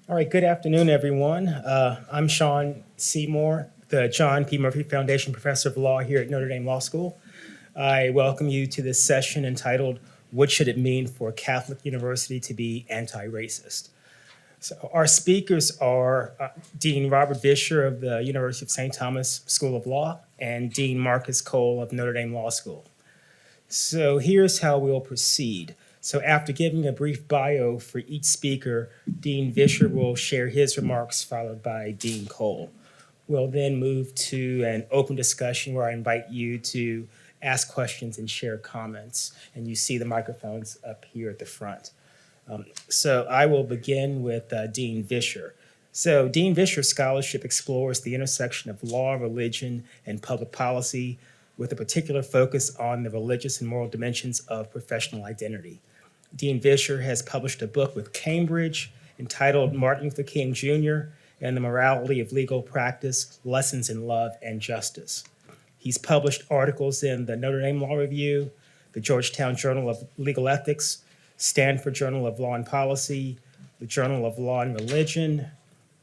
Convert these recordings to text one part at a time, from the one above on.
All right, good afternoon, everyone. I'm Sean Seymour, the John P. Murphy Foundation Professor of Law here at Notre Dame Law School. I welcome you to this session entitled, What Should It Mean for a Catholic University to be Anti-Racist? So our speakers are Dean Robert Visher of the University of St. Thomas School of Law and Dean Marcus Cole of Notre Dame Law School. So here's how we'll proceed. So after giving a brief bio for each speaker, Dean Visher will share his remarks, followed by Dean Cole. We'll then move to an open discussion where I invite you to ask questions and share comments. And you see the microphones up here at the front. So I will begin with Dean Visher. So Dean Visher's scholarship explores the intersection of law, religion, and public policy, with a particular focus on the religious and moral dimensions of professional identity. Dean Visher has published a book with Cambridge entitled Martin Luther King Jr. and the Morality of Legal Practice, Lessons in Love and Justice. He's published articles in the Notre Dame Law Review, the Georgetown Journal of Legal Ethics, Stanford Journal of Law and Policy, the Journal of Law and Religion,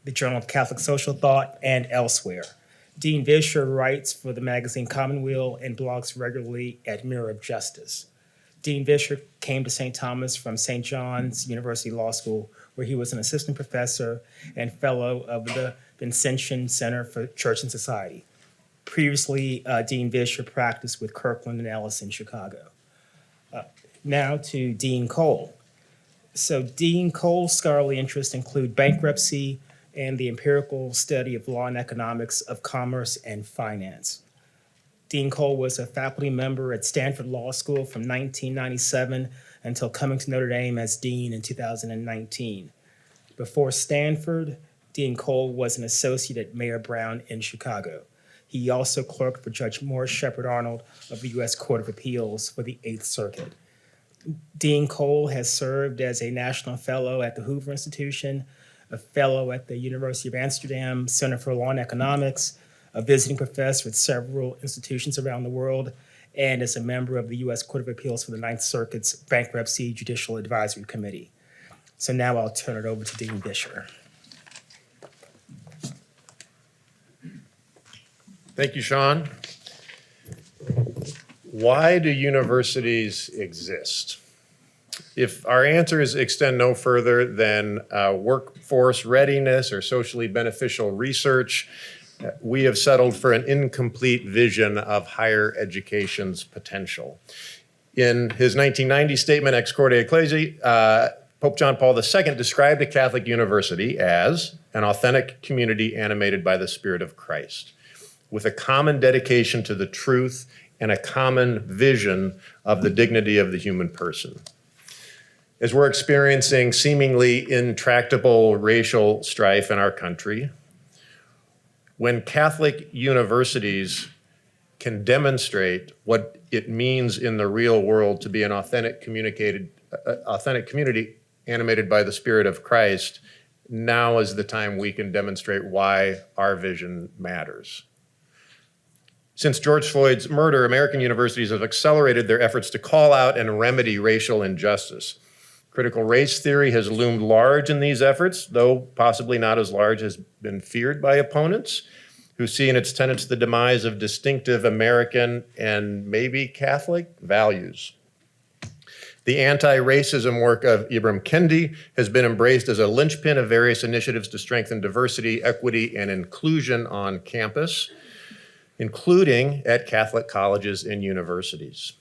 the Journal of Catholic Social Thought, and elsewhere. Dean Visher writes for the magazine Commonweal and blogs regularly at Mirror of Justice. Dean Visher came to St. Thomas from St. John's University Law School, where he was an assistant professor and fellow of the Vincentian Center for Church and Society. Previously, Dean Visher practiced with Kirkland and Ellis in Chicago. Now to Dean Cole. So Dean Cole's scholarly interests include bankruptcy and the empirical study of law and economics of commerce and finance. Dean Cole was a faculty member at Stanford Law School from 1997 until coming to Notre Dame as dean in 2019. Before Stanford, Dean Cole was an associate at Mayor Brown in Chicago. He also clerked for Judge Morris Shepard Arnold of the U.S. Court of Appeals for the Eighth Circuit. Dean Cole has served as a national fellow at the Hoover Institution, a fellow at the University of Amsterdam Center for Law and Economics, a visiting professor at several institutions around the world, and is a member of the U.S. Court of Appeals for the Ninth Circuit's Bankruptcy Judicial Advisory Committee. So now I'll turn it over to Dean Visher. Thank you, Sean. Why do universities exist? If our answers extend no further than workforce readiness or socially beneficial research, we have settled for an incomplete vision of higher education's potential. In his 1990 statement, Ex Corde Ecclesiae, Pope John Paul II described a Catholic university as an authentic community animated by the Spirit of Christ, with a common dedication to the truth and a common vision of the dignity of the human person. As we're experiencing seemingly intractable racial strife in our country, when Catholic universities can demonstrate what it means in the real world to be an authentic community animated by the Spirit of Christ, now is the time we can demonstrate why our vision matters. Since George Floyd's murder, American universities have accelerated their efforts to call out and remedy racial injustice. Critical race theory has loomed large in these efforts, though possibly not as large as been feared by opponents, who see in its tenets the demise of distinctive American and maybe Catholic values. The anti-racism work of Ibram Kendi has been embraced as a linchpin of various initiatives to strengthen diversity, equity, and inclusion on campus, including at Catholic colleges and universities.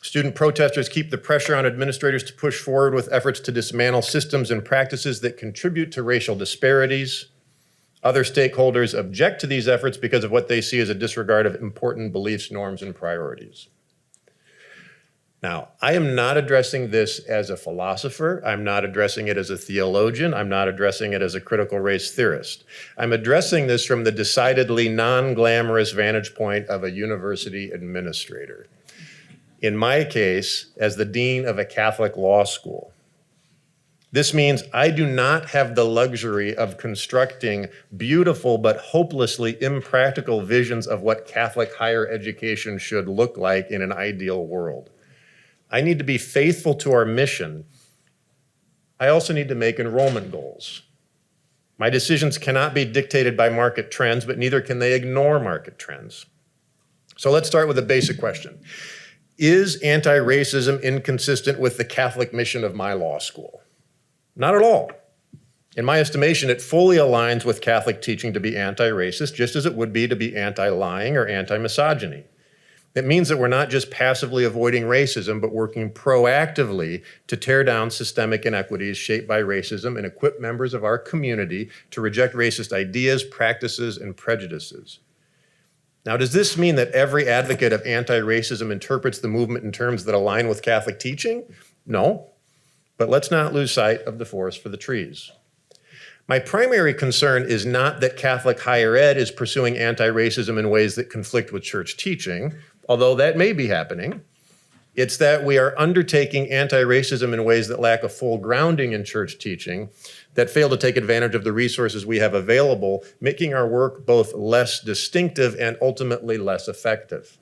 Student protesters keep the pressure on administrators to push forward with efforts to dismantle systems and practices that contribute to racial disparities. Other stakeholders object to these efforts because of what they see as a disregard of important beliefs, norms, and priorities. Now, I am not addressing this as a philosopher. I'm not addressing it as a theologian. I'm not addressing it as a critical race theorist. I'm addressing this from the decidedly non-glamorous vantage point of a university administrator. In my case, as the dean of a Catholic law school. This means I do not have the luxury of constructing beautiful but hopelessly impractical visions of what Catholic higher education should look like in an ideal world. I need to be faithful to our mission. I also need to make enrollment goals. My decisions cannot be dictated by market trends, but neither can they ignore market trends. So let's start with a basic question. Is anti-racism inconsistent with the Catholic mission of my law school? Not at all. In my estimation, it fully aligns with Catholic teaching to be anti-racist, just as it would be to be anti-lying or anti-misogyny. It means that we're not just passively avoiding racism, but working proactively to tear down systemic inequities shaped by racism and equip members of our community to reject racist ideas, practices, and prejudices. Now, does this mean that every advocate of anti-racism interprets the movement in terms that align with Catholic teaching? No, but let's not lose sight of the forest for the trees. My primary concern is not that Catholic higher ed is pursuing anti-racism in ways that conflict with church teaching, although that may be happening. It's that we are undertaking anti-racism in ways that lack a full grounding in church teaching, that fail to take advantage of the resources we have available, making our work both less distinctive and ultimately less effective.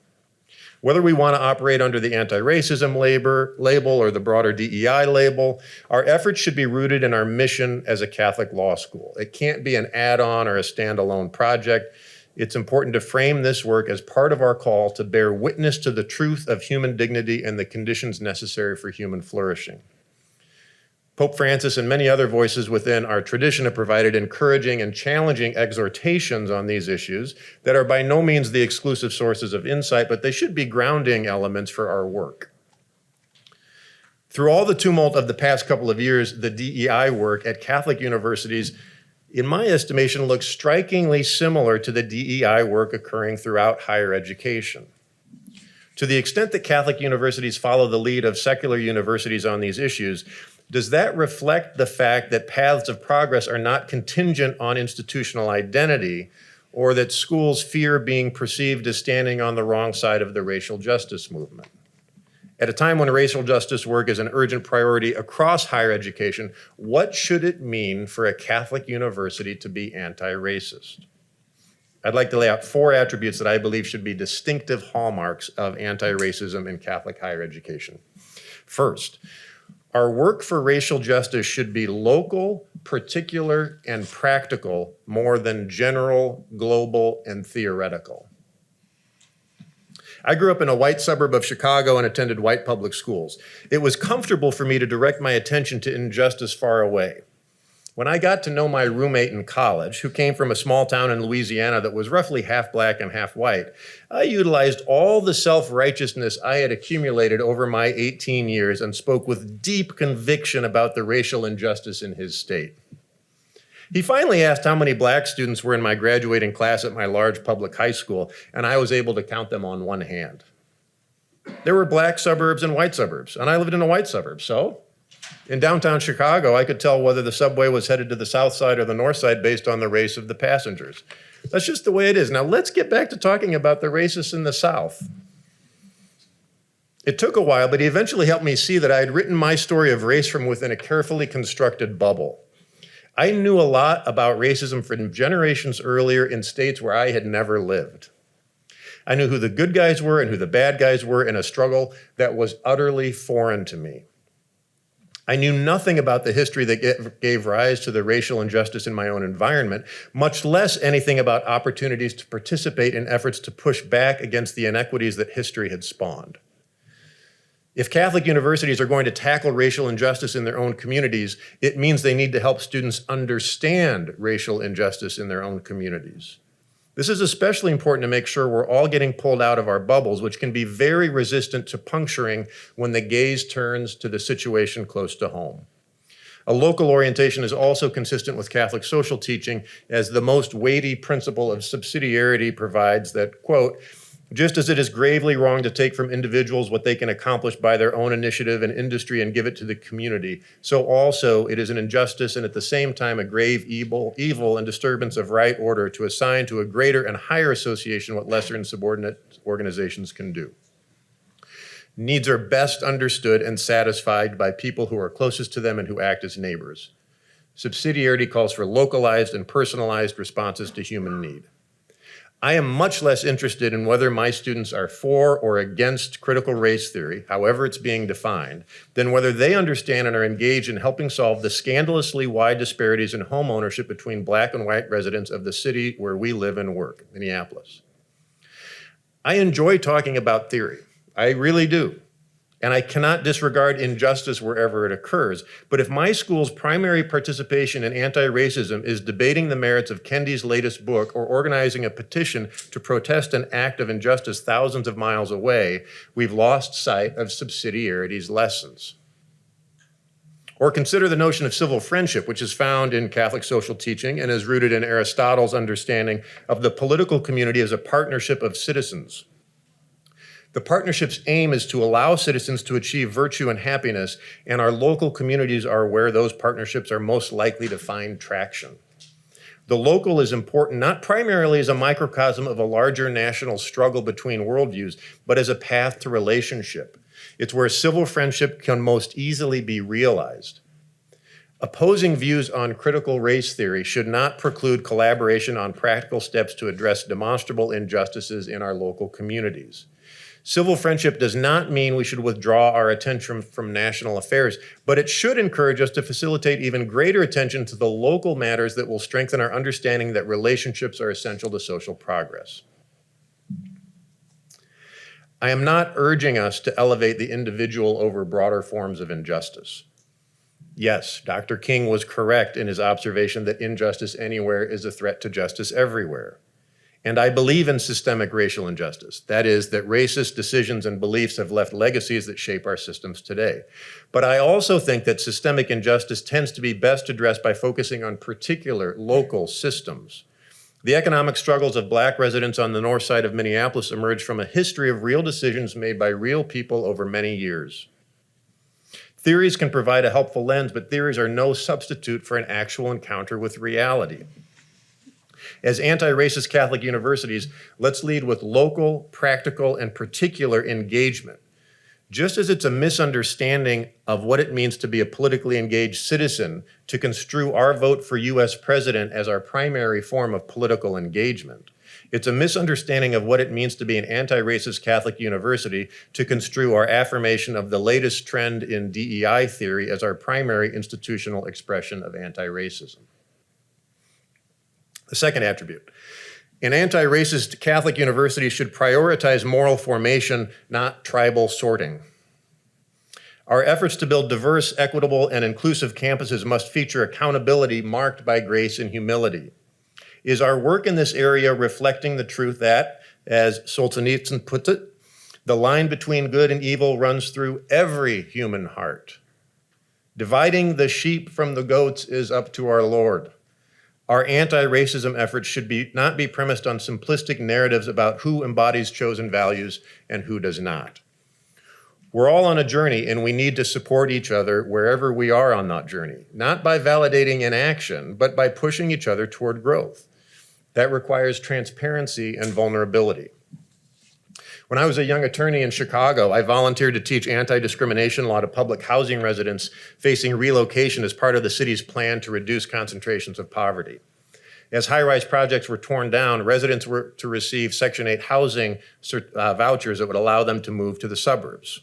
Whether we want to operate under the anti-racism label or the broader DEI label, our efforts should be rooted in our mission as a Catholic law school. It can't be an add-on or a standalone project. It's important to frame this work as part of our call to bear witness to the truth of human dignity and the conditions necessary for human flourishing. Pope Francis and many other voices within our tradition have provided encouraging and challenging exhortations on these issues that are by no means the exclusive sources of insight, but they should be grounding elements for our work. Through all the tumult of the past couple of years, the DEI work at Catholic universities, in my estimation, looks strikingly similar to the DEI work occurring throughout higher education. To the extent that Catholic universities follow the lead of secular universities on these issues, does that reflect the fact that paths of progress are not contingent on institutional identity, or that schools fear being perceived as standing on the wrong side of the racial justice movement? At a time when racial justice work is an urgent priority across higher education, what should it mean for a Catholic university to be anti-racist? I'd like to lay out 4 attributes that I believe should be distinctive hallmarks of anti-racism in Catholic higher education. First, our work for racial justice should be local, particular, and practical more than general, global, and theoretical. I grew up in a white suburb of Chicago and attended white public schools. It was comfortable for me to direct my attention to injustice far away. When I got to know my roommate in college, who came from a small town in Louisiana that was roughly half black and half white, I utilized all the self-righteousness I had accumulated over my 18 years and spoke with deep conviction about the racial injustice in his state. He finally asked how many black students were in my graduating class at my large public high school, and I was able to count them on one hand. There were black suburbs and white suburbs, and I lived in a white suburb, so in downtown Chicago, I could tell whether the subway was headed to the south side or the north side based on the race of the passengers. That's just the way it is. Now let's get back to talking about the racists in the South. It took a while, but he eventually helped me see that I had written my story of race from within a carefully constructed bubble. I knew a lot about racism from generations earlier in states where I had never lived. I knew who the good guys were and who the bad guys were in a struggle that was utterly foreign to me. I knew nothing about the history that gave rise to the racial injustice in my own environment, much less anything about opportunities to participate in efforts to push back against the inequities that history had spawned. If Catholic universities are going to tackle racial injustice in their own communities, it means they need to help students understand racial injustice in their own communities. This is especially important to make sure we're all getting pulled out of our bubbles, which can be very resistant to puncturing when the gaze turns to the situation close to home. A local orientation is also consistent with Catholic social teaching, as the most weighty principle of subsidiarity provides that, quote, just as it is gravely wrong to take from individuals what they can accomplish by their own initiative and industry and give it to the community, so also it is an injustice and at the same time a grave evil and disturbance of right order to assign to a greater and higher association what lesser and subordinate organizations can do. Needs are best understood and satisfied by people who are closest to them and who act as neighbors. Subsidiarity calls for localized and personalized responses to human need. I am much less interested in whether my students are for or against critical race theory, however it's being defined, than whether they understand and are engaged in helping solve the scandalously wide disparities in home ownership between Black and white residents of the city where we live and work, Minneapolis. I enjoy talking about theory. I really do. And I cannot disregard injustice wherever it occurs. But if my school's primary participation in anti-racism is debating the merits of Kendi's latest book or organizing a petition to protest an act of injustice thousands of miles away, we've lost sight of subsidiarity's lessons. Or consider the notion of civil friendship, which is found in Catholic social teaching and is rooted in Aristotle's understanding of the political community as a partnership of citizens. The partnership's aim is to allow citizens to achieve virtue and happiness, and our local communities are where those partnerships are most likely to find traction. The local is important not primarily as a microcosm of a larger national struggle between worldviews, but as a path to relationship. It's where civil friendship can most easily be realized. Opposing views on critical race theory should not preclude collaboration on practical steps to address demonstrable injustices in our local communities. Civil friendship does not mean we should withdraw our attention from national affairs, but it should encourage us to facilitate even greater attention to the local matters that will strengthen our understanding that relationships are essential to social progress. I am not urging us to elevate the individual over broader forms of injustice. Yes, Dr. King was correct in his observation that injustice anywhere is a threat to justice everywhere. And I believe in systemic racial injustice. That is, that racist decisions and beliefs have left legacies that shape our systems today. But I also think that systemic injustice tends to be best addressed by focusing on particular local systems. The economic struggles of Black residents on the north side of Minneapolis emerged from a history of real decisions made by real people over many years. Theories can provide a helpful lens, but theories are no substitute for an actual encounter with reality. As anti-racist Catholic universities, let's lead with local, practical, and particular engagement. Just as it's a misunderstanding of what it means to be a politically engaged citizen to construe our vote for US president as our primary form of political engagement, it's a misunderstanding of what it means to be an anti-racist Catholic university to construe our affirmation of the latest trend in DEI theory as our primary institutional expression of anti-racism. The second attribute, an anti-racist Catholic university should prioritize moral formation, not tribal sorting. Our efforts to build diverse, equitable, and inclusive campuses must feature accountability marked by grace and humility. Is our work in this area reflecting the truth that, as Solzhenitsyn puts it, the line between good and evil runs through every human heart? Dividing the sheep from the goats is up to our Lord. Our anti-racism efforts should not be premised on simplistic narratives about who embodies chosen values and who does not. We're all on a journey, and we need to support each other wherever we are on that journey, not by validating inaction, but by pushing each other toward growth. That requires transparency and vulnerability. When I was a young attorney in Chicago, I volunteered to teach anti-discrimination law to public housing residents facing relocation as part of the city's plan to reduce concentrations of poverty. As high-rise projects were torn down, residents were to receive Section 8 housing vouchers that would allow them to move to the suburbs.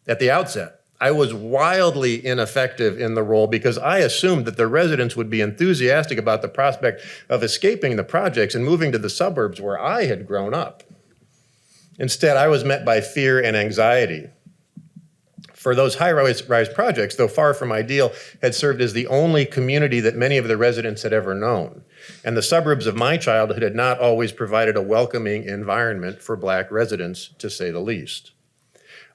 At the outset, I was wildly ineffective in the role because I assumed that the residents would be enthusiastic about the prospect of escaping the projects and moving to the suburbs where I had grown up. Instead, I was met by fear and anxiety. For those high-rise projects, though far from ideal, had served as the only community that many of the residents had ever known. And the suburbs of my childhood had not always provided a welcoming environment for Black residents, to say the least.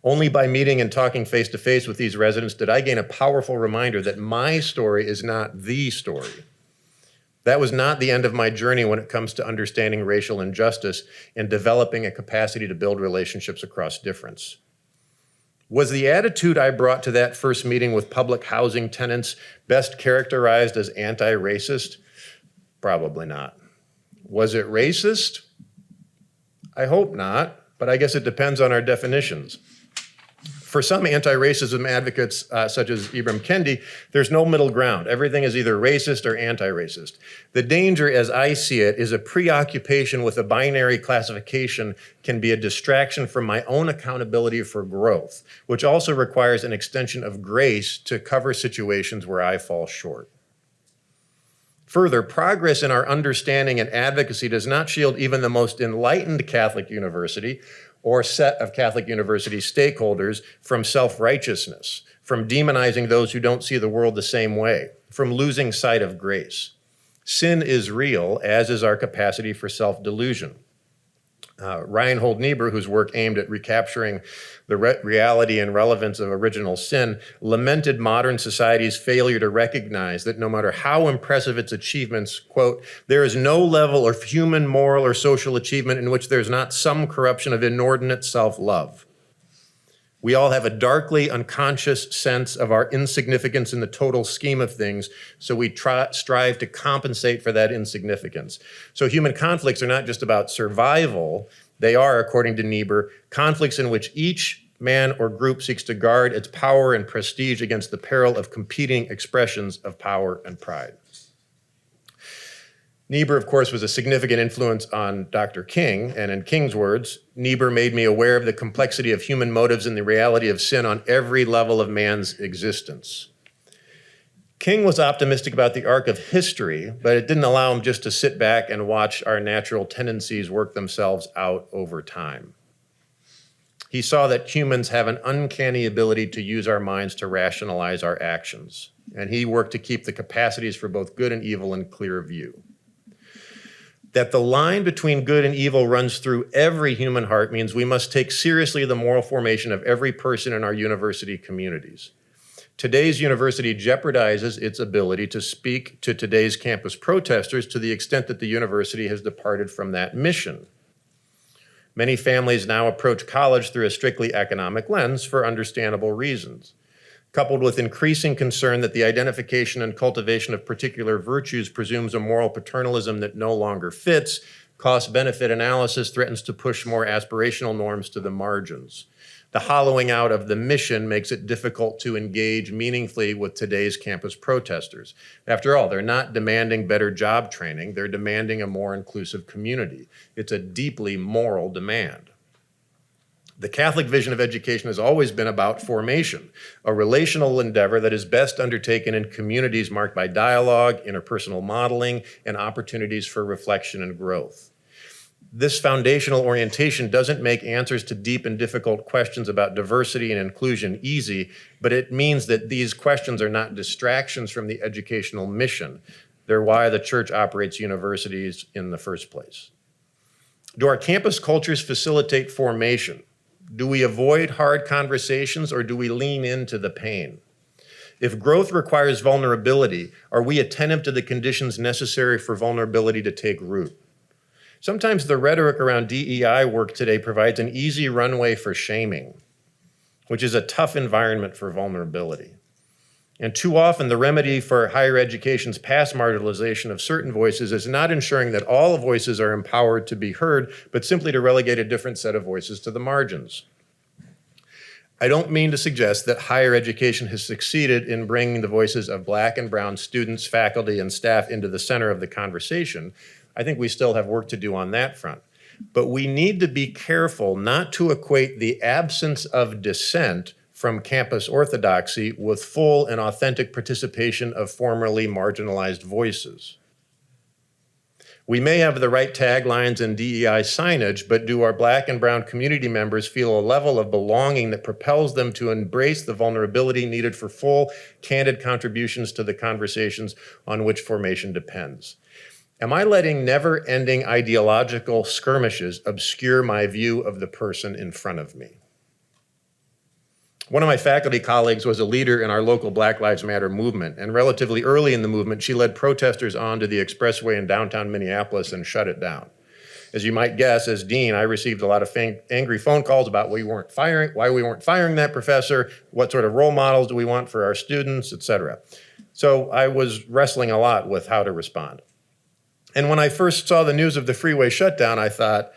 Only by meeting and talking face-to-face with these residents did I gain a powerful reminder that my story is not the story. That was not the end of my journey when it comes to understanding racial injustice and developing a capacity to build relationships across difference. Was the attitude I brought to that first meeting with public housing tenants best characterized as anti-racist? Probably not. Was it racist? I hope not, but I guess it depends on our definitions. For some anti-racism advocates, such as Ibram Kendi, there's no middle ground. Everything is either racist or anti-racist. The danger, as I see it, is a preoccupation with a binary classification can be a distraction from my own accountability for growth, which also requires an extension of grace to cover situations where I fall short. Further, progress in our understanding and advocacy does not shield even the most enlightened Catholic university or set of Catholic university stakeholders from self-righteousness, from demonizing those who don't see the world the same way, from losing sight of grace. Sin is real, as is our capacity for self-delusion. Reinhold Niebuhr, whose work aimed at recapturing the reality and relevance of original sin, lamented modern society's failure to recognize that no matter how impressive its achievements, quote, there is no level of human, moral, or social achievement in which there's not some corruption of inordinate self-love. We all have a darkly unconscious sense of our insignificance in the total scheme of things, so we strive to compensate for that insignificance. So human conflicts are not just about survival. They are, according to Niebuhr, conflicts in which each man or group seeks to guard its power and prestige against the peril of competing expressions of power and pride. Niebuhr, of course, was a significant influence on Dr. King, and in King's words, Niebuhr made me aware of the complexity of human motives and the reality of sin on every level of man's existence. King was optimistic about the arc of history, but it didn't allow him just to sit back and watch our natural tendencies work themselves out over time. He saw that humans have an uncanny ability to use our minds to rationalize our actions, and he worked to keep the capacities for both good and evil in clear view. That the line between good and evil runs through every human heart means we must take seriously the moral formation of every person in our university communities. Today's university jeopardizes its ability to speak to today's campus protesters to the extent that the university has departed from that mission. Many families now approach college through a strictly economic lens for understandable reasons. Coupled with increasing concern that the identification and cultivation of particular virtues presumes a moral paternalism that no longer fits, cost-benefit analysis threatens to push more aspirational norms to the margins. The hollowing out of the mission makes it difficult to engage meaningfully with today's campus protesters. After all, they're not demanding better job training, they're demanding a more inclusive community. It's a deeply moral demand. The Catholic vision of education has always been about formation, a relational endeavor that is best undertaken in communities marked by dialogue, interpersonal modeling, and opportunities for reflection and growth. This foundational orientation doesn't make answers to deep and difficult questions about diversity and inclusion easy, but it means that these questions are not distractions from the educational mission. They're why the church operates universities in the first place. Do our campus cultures facilitate formation? Do we avoid hard conversations or do we lean into the pain? If growth requires vulnerability, are we attentive to the conditions necessary for vulnerability to take root? Sometimes the rhetoric around DEI work today provides an easy runway for shaming, which is a tough environment for vulnerability. And too often the remedy for higher education's past marginalization of certain voices is not ensuring that all voices are empowered to be heard, but simply to relegate a different set of voices to the margins. I don't mean to suggest that higher education has succeeded in bringing the voices of Black and brown students, faculty, and staff into the center of the conversation. I think we still have work to do on that front. But we need to be careful not to equate the absence of dissent from campus orthodoxy with full and authentic participation of formerly marginalized voices. We may have the right taglines and DEI signage, but do our Black and brown community members feel a level of belonging that propels them to embrace the vulnerability needed for full, candid contributions to the conversations on which formation depends? Am I letting never-ending ideological skirmishes obscure my view of the person in front of me? One of my faculty colleagues was a leader in our local Black Lives Matter movement, and relatively early in the movement, she led protesters onto the expressway in downtown Minneapolis and shut it down. As you might guess, as dean, I received a lot of angry phone calls about why we weren't firing that professor, what sort of role models do we want for our students, et cetera. So I was wrestling a lot with how to respond. And when I first saw the news of the freeway shutdown, I thought,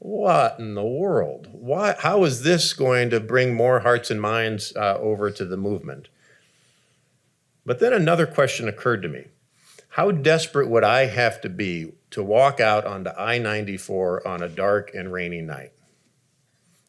what in the world? Why? How is this going to bring more hearts and minds over to the movement? But then another question occurred to me. How desperate would I have to be to walk out onto I-94 on a dark and rainy night?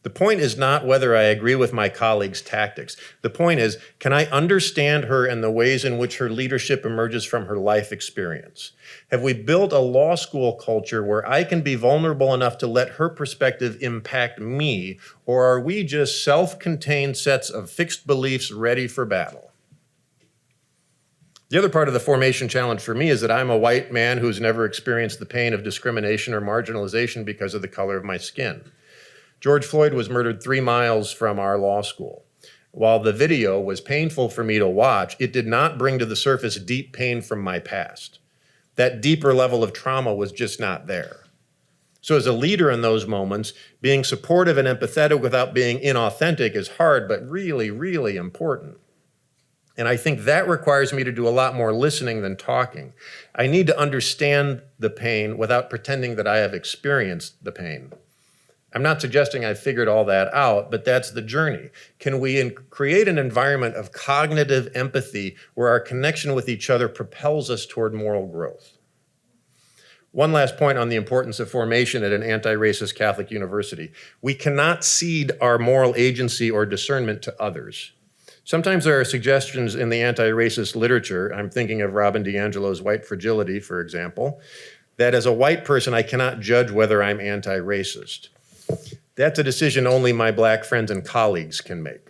The point is not whether I agree with my colleagues' tactics. The point is, can I understand her and the ways in which her leadership emerges from her life experience? Have we built a law school culture where I can be vulnerable enough to let her perspective impact me, or are we just self-contained sets of fixed beliefs ready for battle? The other part of the formation challenge for me is that I'm a white man who's never experienced the pain of discrimination or marginalization because of the color of my skin. George Floyd was murdered 3 miles from our law school. While the video was painful for me to watch, it did not bring to the surface deep pain from my past. That deeper level of trauma was just not there. So as a leader in those moments, being supportive and empathetic without being inauthentic is hard, but really, really important. And I think that requires me to do a lot more listening than talking. I need to understand the pain without pretending that I have experienced the pain. I'm not suggesting I've figured all that out, but that's the journey. Can we create an environment of cognitive empathy where our connection with each other propels us toward moral growth? One last point on the importance of formation at an anti-racist Catholic university. We cannot cede our moral agency or discernment to others. Sometimes there are suggestions in the anti-racist literature, I'm thinking of Robin DiAngelo's White Fragility, for example, that as a white person, I cannot judge whether I'm anti-racist. That's a decision only my black friends and colleagues can make.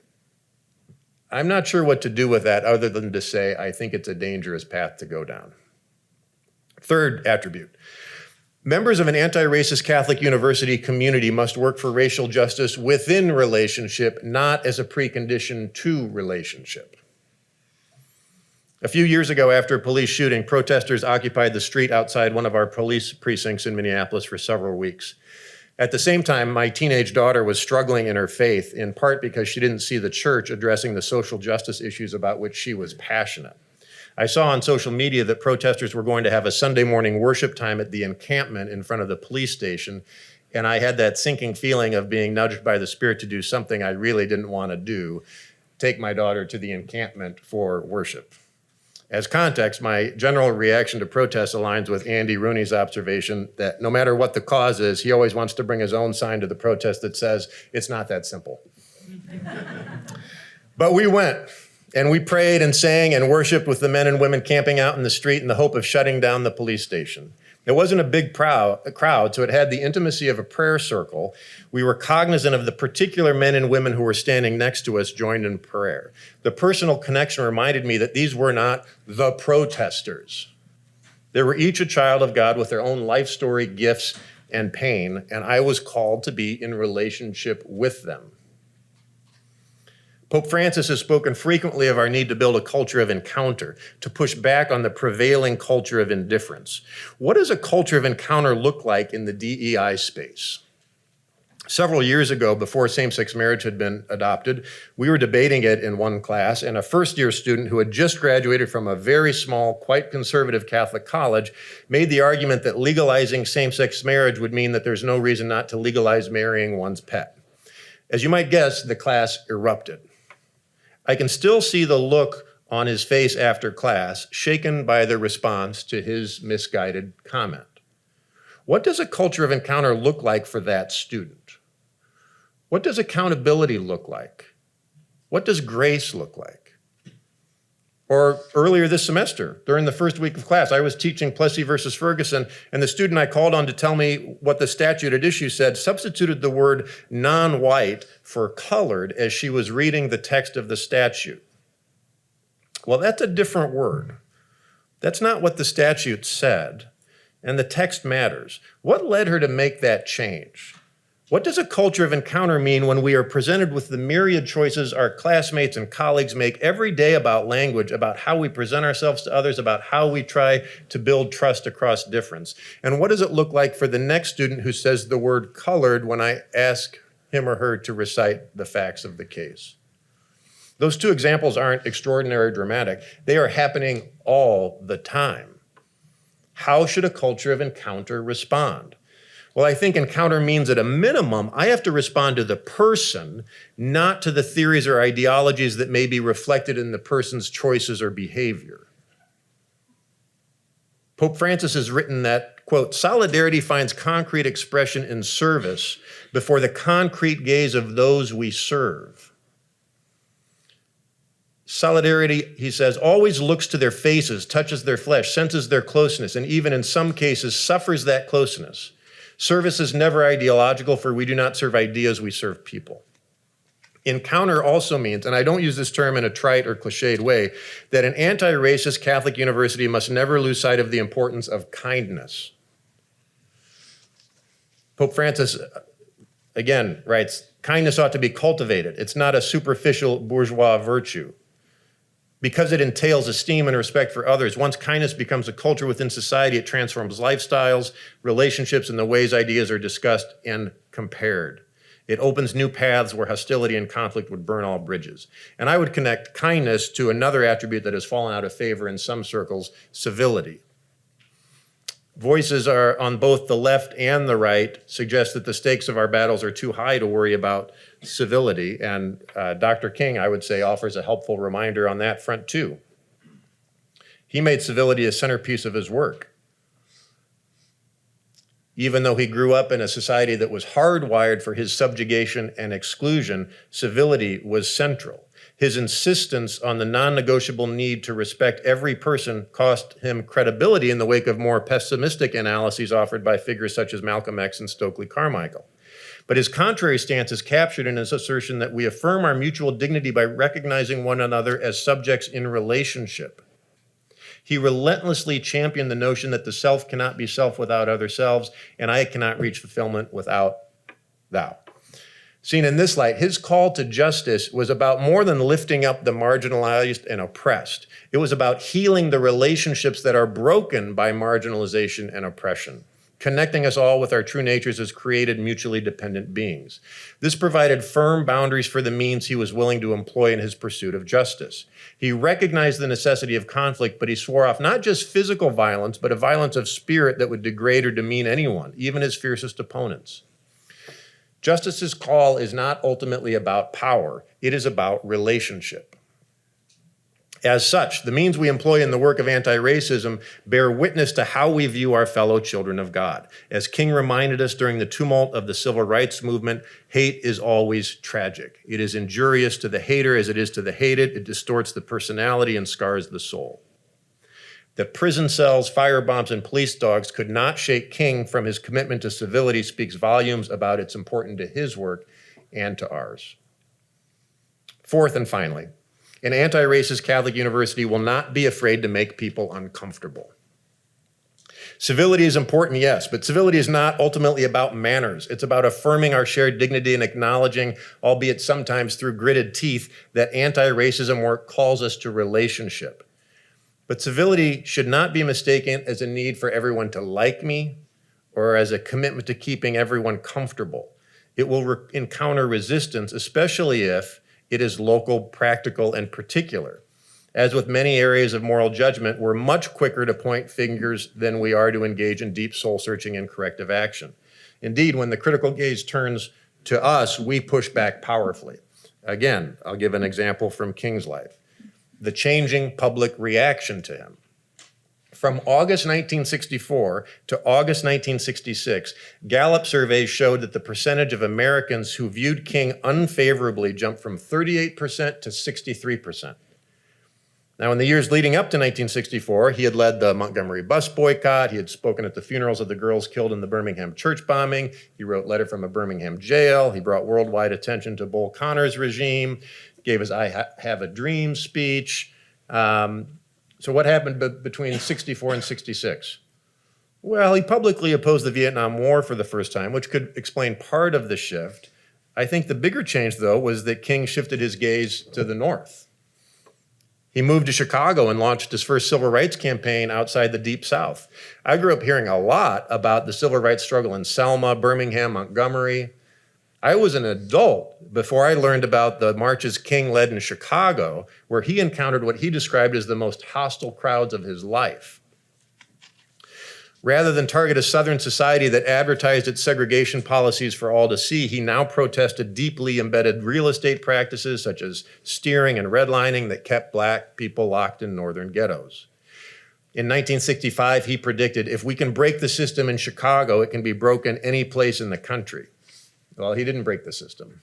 I'm not sure what to do with that other than to say I think it's a dangerous path to go down. Third attribute. Members of an anti-racist Catholic university community must work for racial justice within relationship, not as a precondition to relationship. A few years ago, after a police shooting, protesters occupied the street outside one of our police precincts in Minneapolis for several weeks. At the same time, my teenage daughter was struggling in her faith, in part because she didn't see the church addressing the social justice issues about which she was passionate. I saw on social media that protesters were going to have a Sunday morning worship time at the encampment in front of the police station, and I had that sinking feeling of being nudged by the Spirit to do something I really didn't want to do, take my daughter to the encampment for worship. As context, my general reaction to protests aligns with Andy Rooney's observation that no matter what the cause is, he always wants to bring his own sign to the protest that says, it's not that simple. But we went. And we prayed and sang and worshiped with the men and women camping out in the street in the hope of shutting down the police station. It wasn't a big crowd, so it had the intimacy of a prayer circle. We were cognizant of the particular men and women who were standing next to us joined in prayer. The personal connection reminded me that these were not the protesters. They were each a child of God with their own life story, gifts, and pain, and I was called to be in relationship with them. Pope Francis has spoken frequently of our need to build a culture of encounter, to push back on the prevailing culture of indifference. What does a culture of encounter look like in the DEI space? Several years ago, before same-sex marriage had been adopted, we were debating it in one class, and a first-year student who had just graduated from a very small, quite conservative Catholic college made the argument that legalizing same-sex marriage would mean that there's no reason not to legalize marrying one's pet. As you might guess, the class erupted. I can still see the look on his face after class, shaken by the response to his misguided comment. What does a culture of encounter look like for that student? What does accountability look like? What does grace look like? Or earlier this semester, during the first week of class, I was teaching Plessy versus Ferguson, and the student I called on to tell me what the statute at issue said substituted the word non-white for colored as she was reading the text of the statute. Well, that's a different word. That's not what the statute said, and the text matters. What led her to make that change? What does a culture of encounter mean when we are presented with the myriad choices our classmates and colleagues make every day about language, about how we present ourselves to others, about how we try to build trust across difference? And what does it look like for the next student who says the word colored when I ask him or her to recite the facts of the case? Those two examples aren't extraordinary or dramatic. They are happening all the time. How should a culture of encounter respond? Well, I think encounter means at a minimum, I have to respond to the person, not to the theories or ideologies that may be reflected in the person's choices or behavior. Pope Francis has written that, quote, solidarity finds concrete expression in service before the concrete gaze of those we serve. Solidarity, he says, always looks to their faces, touches their flesh, senses their closeness, and even in some cases suffers that closeness. Service is never ideological, for we do not serve ideas, we serve people. Encounter also means, and I don't use this term in a trite or cliched way, that an anti-racist Catholic university must never lose sight of the importance of kindness. Pope Francis, again, writes, kindness ought to be cultivated. It's not a superficial bourgeois virtue. Because it entails esteem and respect for others, once kindness becomes a culture within society, it transforms lifestyles, relationships, and the ways ideas are discussed and compared. It opens new paths where hostility and conflict would burn all bridges. And I would connect kindness to another attribute that has fallen out of favor in some circles, civility. Voices are on both the left and the right suggest that the stakes of our battles are too high to worry about civility. And Dr. King, I would say, offers a helpful reminder on that front too. He made civility a centerpiece of his work. Even though he grew up in a society that was hardwired for his subjugation and exclusion, civility was central. His insistence on the non-negotiable need to respect every person cost him credibility in the wake of more pessimistic analyses offered by figures such as Malcolm X and Stokely Carmichael. But his contrary stance is captured in his assertion that we affirm our mutual dignity by recognizing one another as subjects in relationship. He relentlessly championed the notion that the self cannot be self without other selves, and I cannot reach fulfillment without thou. Seen in this light, his call to justice was about more than lifting up the marginalized and oppressed. It was about healing the relationships that are broken by marginalization and oppression, connecting us all with our true natures as created, mutually dependent beings. This provided firm boundaries for the means he was willing to employ in his pursuit of justice. He recognized the necessity of conflict, but he swore off not just physical violence, but a violence of spirit that would degrade or demean anyone, even his fiercest opponents. Justice's call is not ultimately about power, it is about relationship. As such, the means we employ in the work of anti-racism bear witness to how we view our fellow children of God. As King reminded us during the tumult of the civil rights movement, hate is always tragic. It is injurious to the hater as it is to the hated. It distorts the personality and scars the soul. That prison cells, firebombs, and police dogs could not shake King from his commitment to civility speaks volumes about its importance to his work and to ours. Fourth and finally, an anti-racist Catholic university will not be afraid to make people uncomfortable. Civility is important, yes, but civility is not ultimately about manners. It's about affirming our shared dignity and acknowledging, albeit sometimes through gritted teeth, that anti-racism work calls us to relationship. But civility should not be mistaken as a need for everyone to like me or as a commitment to keeping everyone comfortable. It will encounter resistance, especially if it is local, practical, and particular. As with many areas of moral judgment, we're much quicker to point fingers than we are to engage in deep soul-searching and corrective action. Indeed, when the critical gaze turns to us, we push back powerfully. Again, I'll give an example from King's life. The changing public reaction to him. From August 1964 to August 1966, Gallup surveys showed that the percentage of Americans who viewed King unfavorably jumped from 38% to 63%. Now, in the years leading up to 1964, he had led the Montgomery bus boycott. He had spoken at the funerals of the girls killed in the Birmingham church bombing. He wrote Letter from a Birmingham Jail. He brought worldwide attention to Bull Connor's regime, gave his I Have a Dream speech. So what happened between 64 and 66? Well, he publicly opposed the Vietnam War for the first time, which could explain part of the shift. I think the bigger change, though, was that King shifted his gaze to the North. He moved to Chicago and launched his first civil rights campaign outside the Deep South. I grew up hearing a lot about the civil rights struggle in Selma, Birmingham, Montgomery. I was an adult before I learned about the marches King led in Chicago, where he encountered what he described as the most hostile crowds of his life. Rather than target a Southern society that advertised its segregation policies for all to see, he now protested deeply embedded real estate practices such as steering and redlining that kept Black people locked in Northern ghettos. In 1965, he predicted, if we can break the system in Chicago, it can be broken any place in the country. Well, he didn't break the system,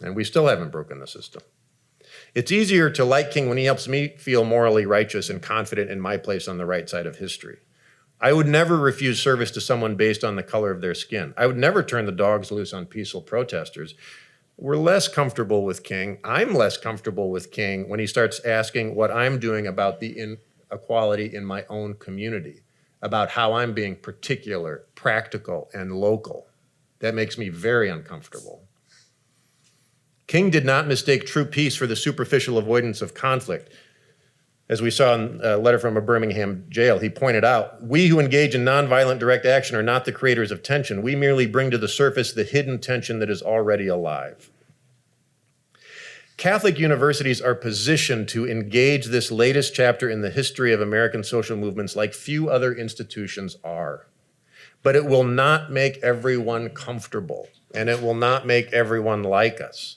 and we still haven't broken the system. It's easier to like King when he helps me feel morally righteous and confident in my place on the right side of history. I would never refuse service to someone based on the color of their skin. I would never turn the dogs loose on peaceful protesters. We're less comfortable with King. I'm less comfortable with King when he starts asking what I'm doing about the inequality in my own community, about how I'm being particular, practical, and local. That makes me very uncomfortable. King did not mistake true peace for the superficial avoidance of conflict. As we saw in a letter from a Birmingham jail, he pointed out, we who engage in nonviolent direct action are not the creators of tension. We merely bring to the surface the hidden tension that is already alive. Catholic universities are positioned to engage this latest chapter in the history of American social movements like few other institutions are. But it will not make everyone comfortable, and it will not make everyone like us.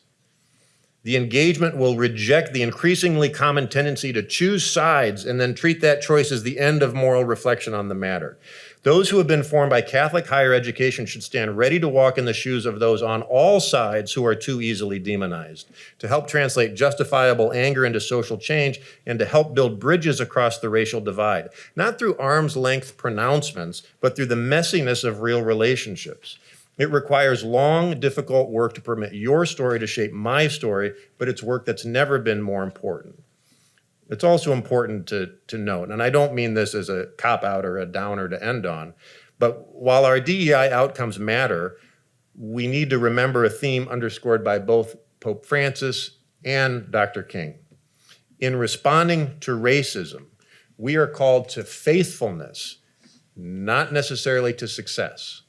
The engagement will reject the increasingly common tendency to choose sides and then treat that choice as the end of moral reflection on the matter. Those who have been formed by Catholic higher education should stand ready to walk in the shoes of those on all sides who are too easily demonized, to help translate justifiable anger into social change and to help build bridges across the racial divide, not through arm's length pronouncements, but through the messiness of real relationships. It requires long, difficult work to permit your story to shape my story, but it's work that's never been more important. It's also important to note, and I don't mean this as a cop-out or a downer to end on, but while our DEI outcomes matter, we need to remember a theme underscored by both Pope Francis and Dr. King. In responding to racism, we are called to faithfulness, not necessarily to success.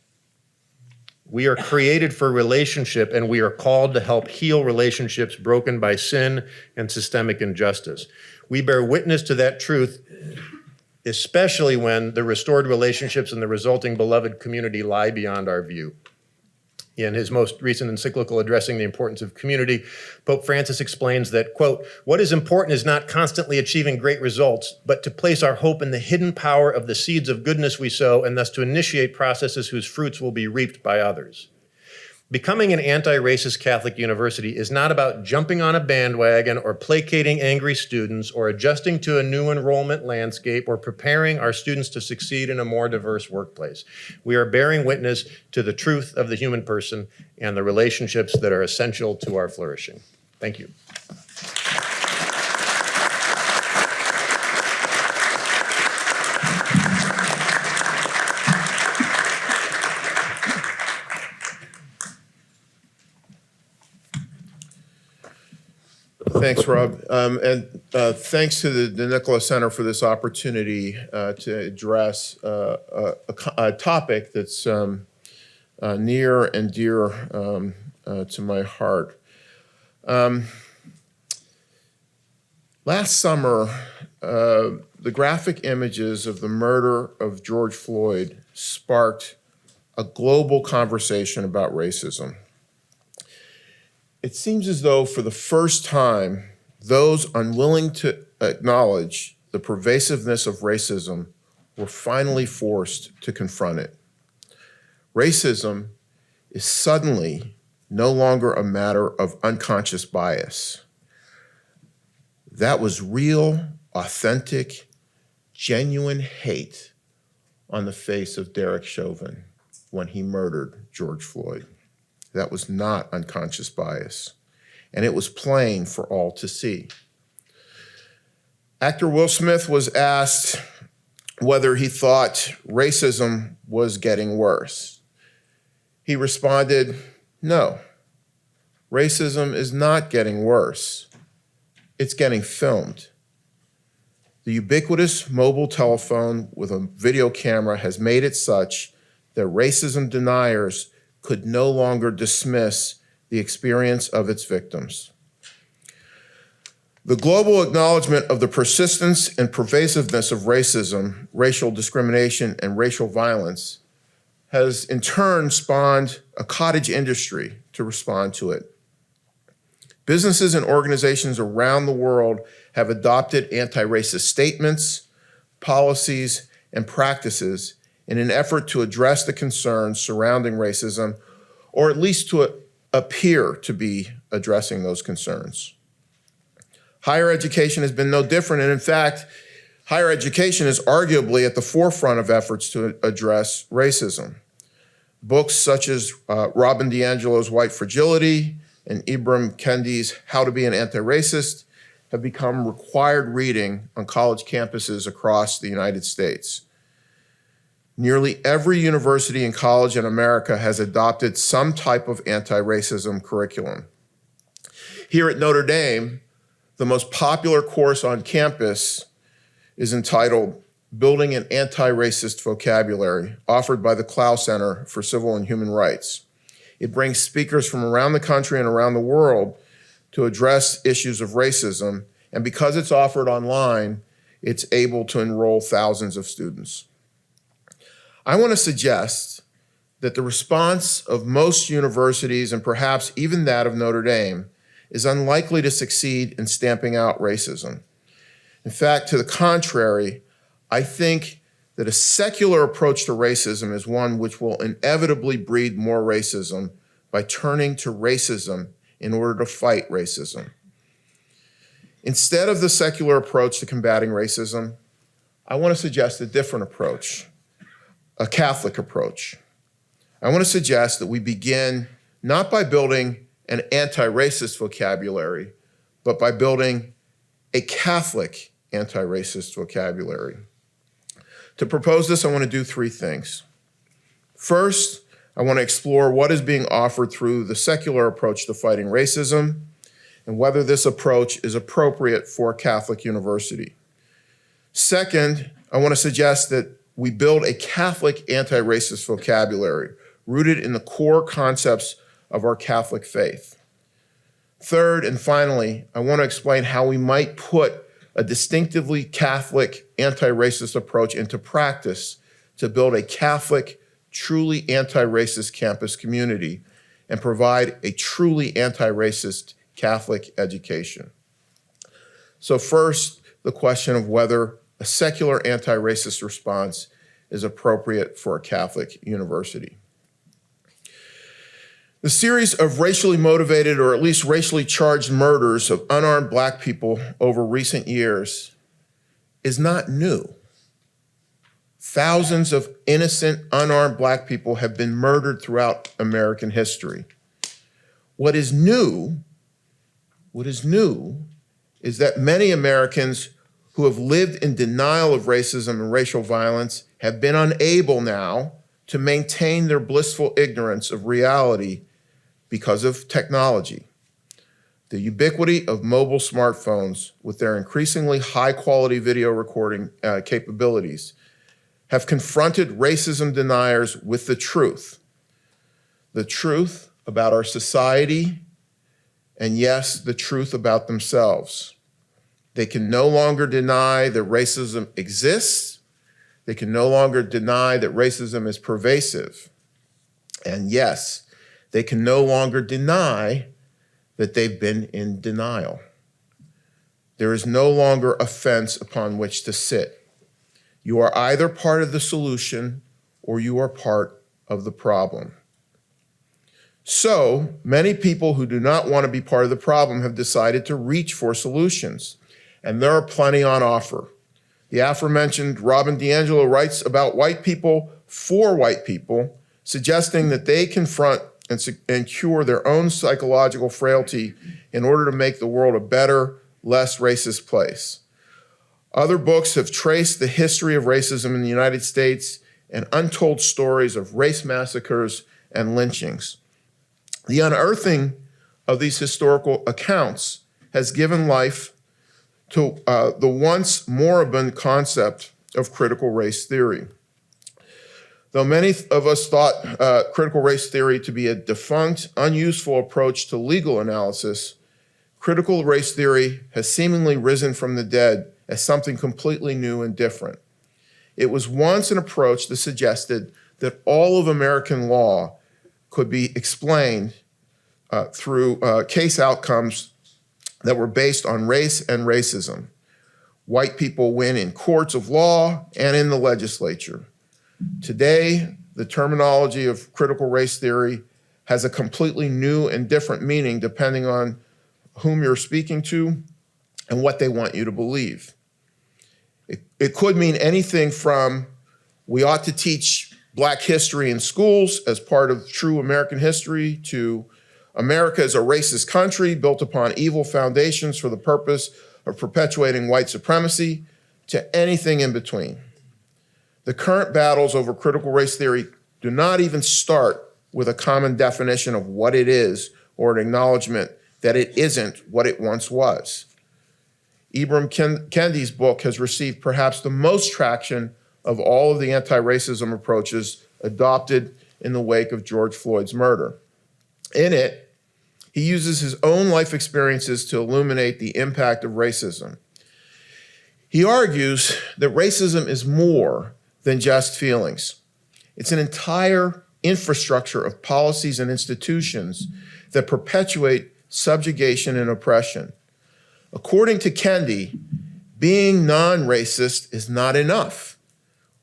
We are created for relationship, and we are called to help heal relationships broken by sin and systemic injustice. We bear witness to that truth, especially when the restored relationships and the resulting beloved community lie beyond our view. In his most recent encyclical addressing the importance of community, Pope Francis explains that, quote, what is important is not constantly achieving great results, but to place our hope in the hidden power of the seeds of goodness we sow, and thus to initiate processes whose fruits will be reaped by others. Becoming an anti-racist Catholic university is not about jumping on a bandwagon or placating angry students or adjusting to a new enrollment landscape or preparing our students to succeed in a more diverse workplace. We are bearing witness to the truth of the human person and the relationships that are essential to our flourishing. Thank you. Thanks, Rob. And thanks to the Nicola Center for this opportunity to address a topic that's near and dear to my heart. Last summer, the graphic images of the murder of George Floyd sparked a global conversation about racism. It seems as though for the first time, those unwilling to acknowledge the pervasiveness of racism were finally forced to confront it. Racism is suddenly no longer a matter of unconscious bias. That was real, authentic, genuine hate on the face of Derek Chauvin when he murdered George Floyd. That was not unconscious bias, and it was plain for all to see. Actor Will Smith was asked whether he thought racism was getting worse. He responded, no, racism is not getting worse. It's getting filmed. The ubiquitous mobile telephone with a video camera has made it such that racism deniers could no longer dismiss the experience of its victims. The global acknowledgement of the persistence and pervasiveness of racism, racial discrimination, and racial violence has in turn spawned a cottage industry to respond to it. Businesses and organizations around the world have adopted anti-racist statements, policies, and practices in an effort to address the concerns surrounding racism, or at least to appear to be addressing those concerns. Higher education has been no different, and in fact, higher education is arguably at the forefront of efforts to address racism. Books such as Robin DiAngelo's White Fragility and Ibram Kendi's How to Be an Anti-Racist have become required reading on college campuses across the United States. Nearly every university and college in America has adopted some type of anti-racism curriculum. Here at Notre Dame, the most popular course on campus is entitled Building an Anti-Racist Vocabulary, offered by the Clow Center for Civil and Human Rights. It brings speakers from around the country and around the world to address issues of racism, and because it's offered online, it's able to enroll thousands of students. I want to suggest that the response of most universities, and perhaps even that of Notre Dame, is unlikely to succeed in stamping out racism. In fact, to the contrary, I think that a secular approach to racism is one which will inevitably breed more racism by turning to racism in order to fight racism. Instead of the secular approach to combating racism, I want to suggest a different approach, a Catholic approach. I want to suggest that we begin not by building an anti-racist vocabulary, but by building a Catholic anti-racist vocabulary. To propose this, I want to do three things. First, I want to explore what is being offered through the secular approach to fighting racism and whether this approach is appropriate for a Catholic university. Second, I want to suggest that we build a Catholic anti-racist vocabulary rooted in the core concepts of our Catholic faith. Third, and finally, I want to explain how we might put a distinctively Catholic anti-racist approach into practice to build a Catholic, truly anti-racist campus community and provide a truly anti-racist Catholic education. So first, the question of whether a secular anti-racist response is appropriate for a Catholic university. The series of racially motivated, or at least racially charged murders of unarmed Black people over recent years is not new. Thousands of innocent, unarmed Black people have been murdered throughout American history. What is new is that many Americans who have lived in denial of racism and racial violence have been unable now to maintain their blissful ignorance of reality because of technology. The ubiquity of mobile smartphones with their increasingly high-quality video recording capabilities have confronted racism deniers with the truth about our society, and yes, the truth about themselves. They can no longer deny that racism exists. They can no longer deny that racism is pervasive. And yes, they can no longer deny that they've been in denial. There is no longer a fence upon which to sit. You are either part of the solution or you are part of the problem. So many people who do not want to be part of the problem have decided to reach for solutions, and there are plenty on offer. The aforementioned Robin DiAngelo writes about white people for white people, suggesting that they confront and cure their own psychological frailty in order to make the world a better, less racist place. Other books have traced the history of racism in the United States and untold stories of race massacres and lynchings. The unearthing of these historical accounts has given life to the once moribund concept of critical race theory. Though many of us thought critical race theory to be a defunct, unuseful approach to legal analysis, critical race theory has seemingly risen from the dead as something completely new and different. It was once an approach that suggested that all of American law could be explained through case outcomes that were based on race and racism. White people win in courts of law and in the legislature. Today, the terminology of critical race theory has a completely new and different meaning depending on whom you're speaking to and what they want you to believe. It could mean anything from we ought to teach Black history in schools as part of true American history to America is a racist country built upon evil foundations for the purpose of perpetuating white supremacy to anything in between. The current battles over critical race theory do not even start with a common definition of what it is or an acknowledgement that it isn't what it once was. Ibram Kendi's book has received perhaps the most traction of all of the anti-racism approaches adopted in the wake of George Floyd's murder. In it, he uses his own life experiences to illuminate the impact of racism. He argues that racism is more than just feelings. It's an entire infrastructure of policies and institutions that perpetuate subjugation and oppression. According to Kendi, being non-racist is not enough.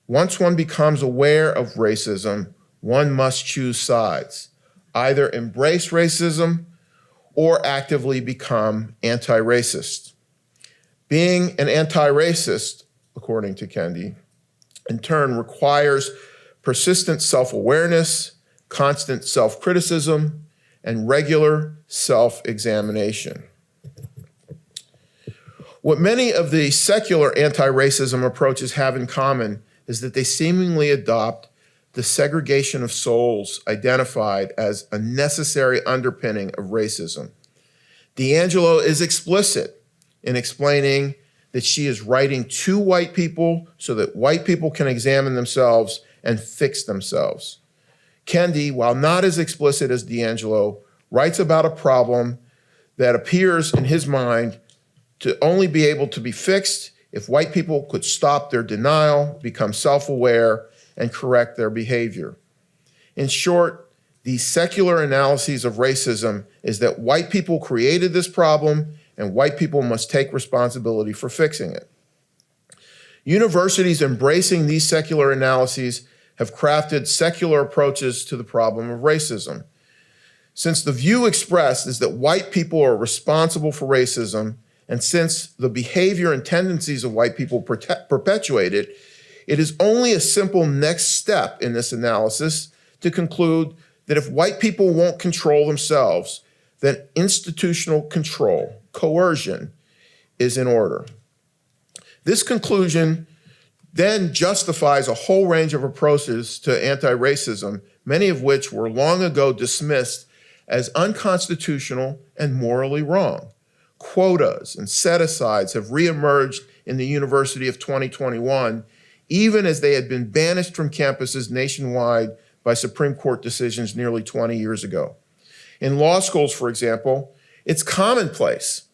Once one becomes aware of racism, one must choose sides, either embrace racism or actively become anti-racist. Being an anti-racist, according to Kendi, in turn requires persistent self-awareness, constant self-criticism, and regular self-examination. What many of the secular anti-racism approaches have in common is that they seemingly adopt the segregation of souls identified as a necessary underpinning of racism. D'Angelo is explicit in explaining that she is writing to white people so that white people can examine themselves and fix themselves. Kendi, while not as explicit as D'Angelo, writes about a problem that appears in his mind to only be able to be fixed if white people could stop their denial, become self-aware, and correct their behavior. In short, the secular analyses of racism is that white people created this problem and white people must take responsibility for fixing it. Universities embracing these secular analyses have crafted secular approaches to the problem of racism. Since the view expressed is that white people are responsible for racism, and since the behavior and tendencies of white people perpetuate it, it is only a simple next step in this analysis to conclude that if white people won't control themselves, then institutional control, coercion, is in order. This conclusion then justifies a whole range of approaches to anti-racism, many of which were long ago dismissed as unconstitutional and morally wrong. Quotas and set-asides have reemerged in the University of 2021, even as they had been banished from campuses nationwide by Supreme Court decisions nearly 20 years ago. In law schools, for example, it's commonplace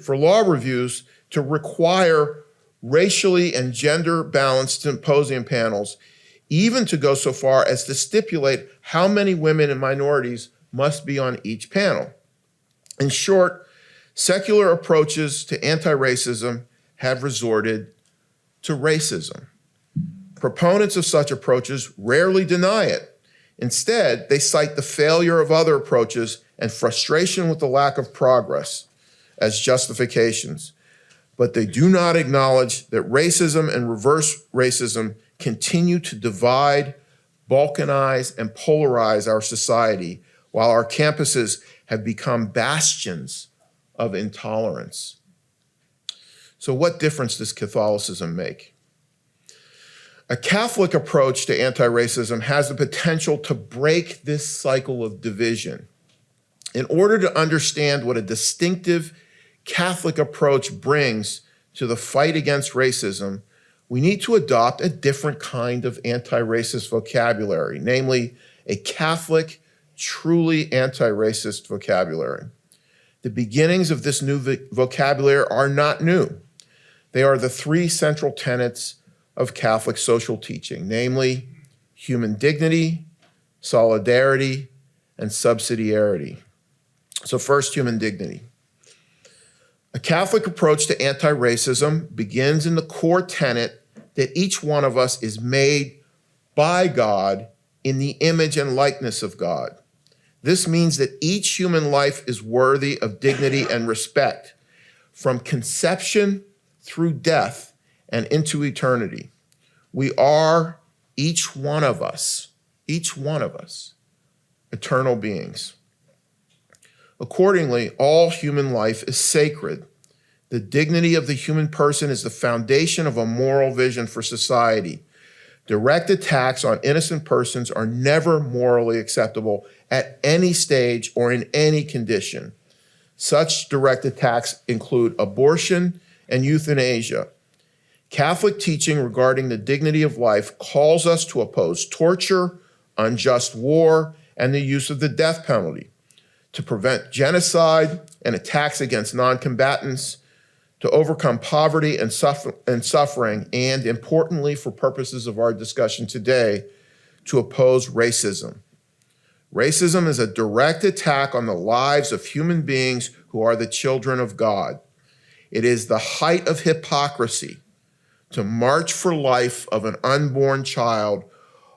for law reviews to require racially and gender-balanced symposium panels, even to go so far as to stipulate how many women and minorities must be on each panel. In short, secular approaches to anti-racism have resorted to racism. Proponents of such approaches rarely deny it. Instead, they cite the failure of other approaches and frustration with the lack of progress as justifications. But they do not acknowledge that racism and reverse racism continue to divide, balkanize, and polarize our society, while our campuses have become bastions of intolerance. So what difference does Catholicism make? A Catholic approach to anti-racism has the potential to break this cycle of division. In order to understand what a distinctive Catholic approach brings to the fight against racism, we need to adopt a different kind of anti-racist vocabulary, namely a Catholic, truly anti-racist vocabulary. The beginnings of this new vocabulary are not new. They are the three central tenets of Catholic social teaching, namely human dignity, solidarity, and subsidiarity. So first, human dignity. A Catholic approach to anti-racism begins in the core tenet that each one of us is made by God in the image and likeness of God. This means that each human life is worthy of dignity and respect from conception through death and into eternity. We are, each one of us, eternal beings. Accordingly, all human life is sacred. The dignity of the human person is the foundation of a moral vision for society. Direct attacks on innocent persons are never morally acceptable at any stage or in any condition. Such direct attacks include abortion and euthanasia. Catholic teaching regarding the dignity of life calls us to oppose torture, unjust war, and the use of the death penalty, to prevent genocide and attacks against non-combatants, to overcome poverty and suffering, and importantly, for purposes of our discussion today, to oppose racism. Racism is a direct attack on the lives of human beings who are the children of God. It is the height of hypocrisy to march for life of an unborn child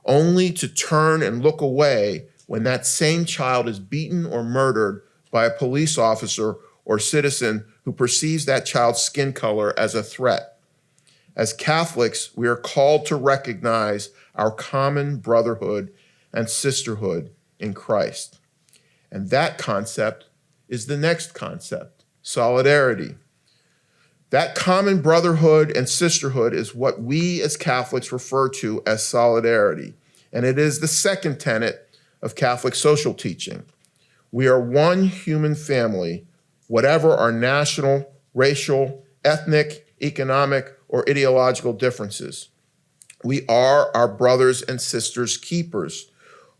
only to turn and look away when that same child is beaten or murdered by a police officer or citizen who perceives that child's skin color as a threat. As Catholics, we are called to recognize our common brotherhood and sisterhood in Christ. And that concept is the next concept, solidarity. That common brotherhood and sisterhood is what we as Catholics refer to as solidarity. And it is the second tenet of Catholic social teaching. We are one human family, whatever our national, racial, ethnic, economic, or ideological differences. We are our brothers and sisters' keepers,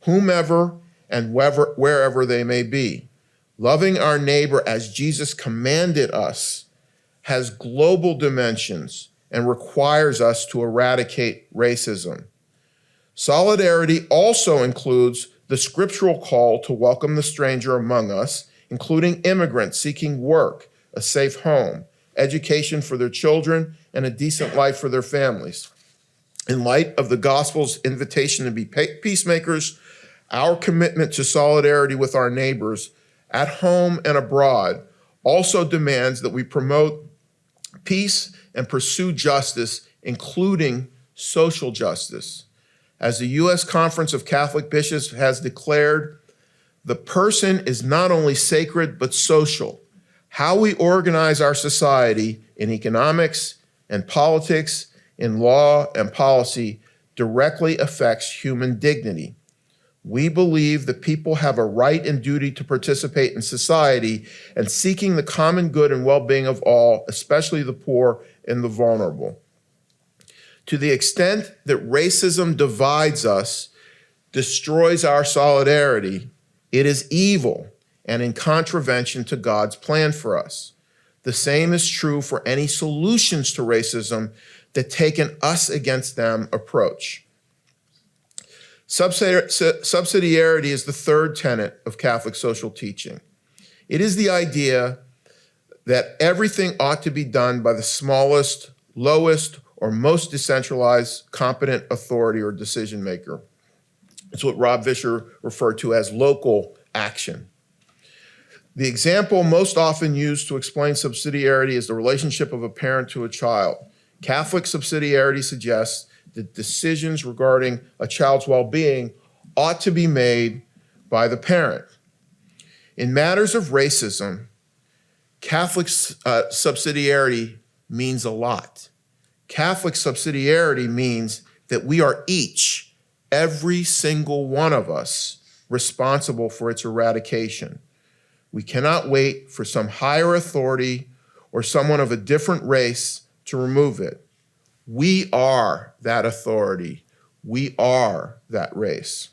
whomever and wherever they may be. Loving our neighbor as Jesus commanded us has global dimensions and requires us to eradicate racism. Solidarity also includes the scriptural call to welcome the stranger among us, including immigrants seeking work, a safe home, education for their children, and a decent life for their families. In light of the gospel's invitation to be peacemakers, our commitment to solidarity with our neighbors at home and abroad also demands that we promote peace and pursue justice, including social justice. As the U.S. Conference of Catholic Bishops has declared, the person is not only sacred, but social. How we organize our society in economics and politics, in law and policy, directly affects human dignity. We believe that people have a right and duty to participate in society and seeking the common good and well-being of all, especially the poor and the vulnerable. To the extent that racism divides us, destroys our solidarity, it is evil and in contravention to God's plan for us. The same is true for any solutions to racism that take an us against them approach. Subsidiarity is the third tenet of Catholic social teaching. It is the idea that everything ought to be done by the smallest, lowest, or most decentralized, competent authority or decision maker. It's what Rob Visher referred to as local action. The example most often used to explain subsidiarity is the relationship of a parent to a child. Catholic subsidiarity suggests that decisions regarding a child's well-being ought to be made by the parent. In matters of racism, Catholic subsidiarity means a lot. Catholic subsidiarity means that we are each, every single one of us, responsible for its eradication. We cannot wait for some higher authority or someone of a different race to remove it. We are that authority. We are that race.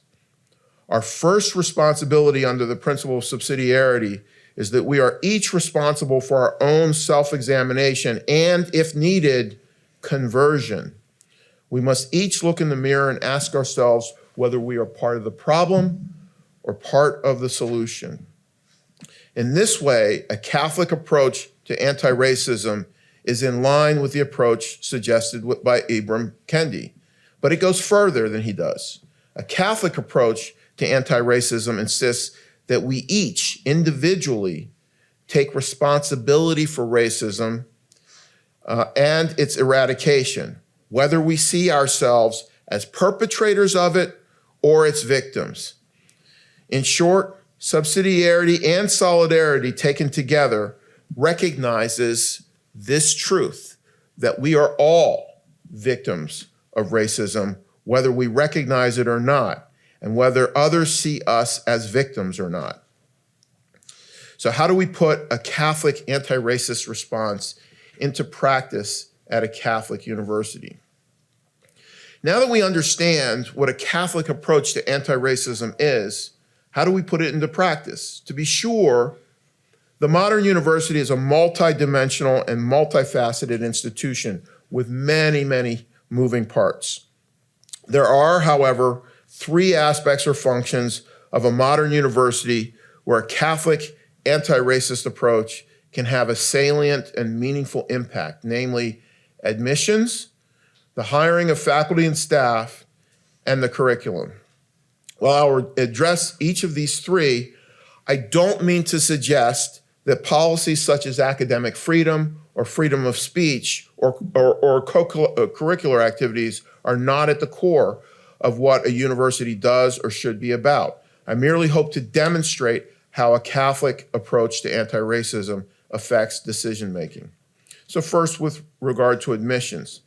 Our first responsibility under the principle of subsidiarity is that we are each responsible for our own self-examination and, if needed, conversion. We must each look in the mirror and ask ourselves whether we are part of the problem or part of the solution. In this way, a Catholic approach to anti-racism is in line with the approach suggested by Ibram Kendi, but it goes further than he does. A Catholic approach to anti-racism insists that we each individually take responsibility for racism and its eradication, whether we see ourselves as perpetrators of it or its victims. In short, subsidiarity and solidarity taken together recognizes this truth, that we are all victims of racism, whether we recognize it or not, and whether others see us as victims or not. So how do we put a Catholic anti-racist response into practice at a Catholic university? Now that we understand what a Catholic approach to anti-racism is, how do we put it into practice? To be sure, the modern university is a multidimensional and multifaceted institution with many, many moving parts. There are, however, three aspects or functions of a modern university where a Catholic anti-racist approach can have a salient and meaningful impact, namely admissions, the hiring of faculty and staff, and the curriculum. While I will address each of these three, I don't mean to suggest that policies such as academic freedom or freedom of speech or curricular activities are not at the core of what a university does or should be about. I merely hope to demonstrate how a Catholic approach to anti-racism affects decision-making. So first, with regard to admissions.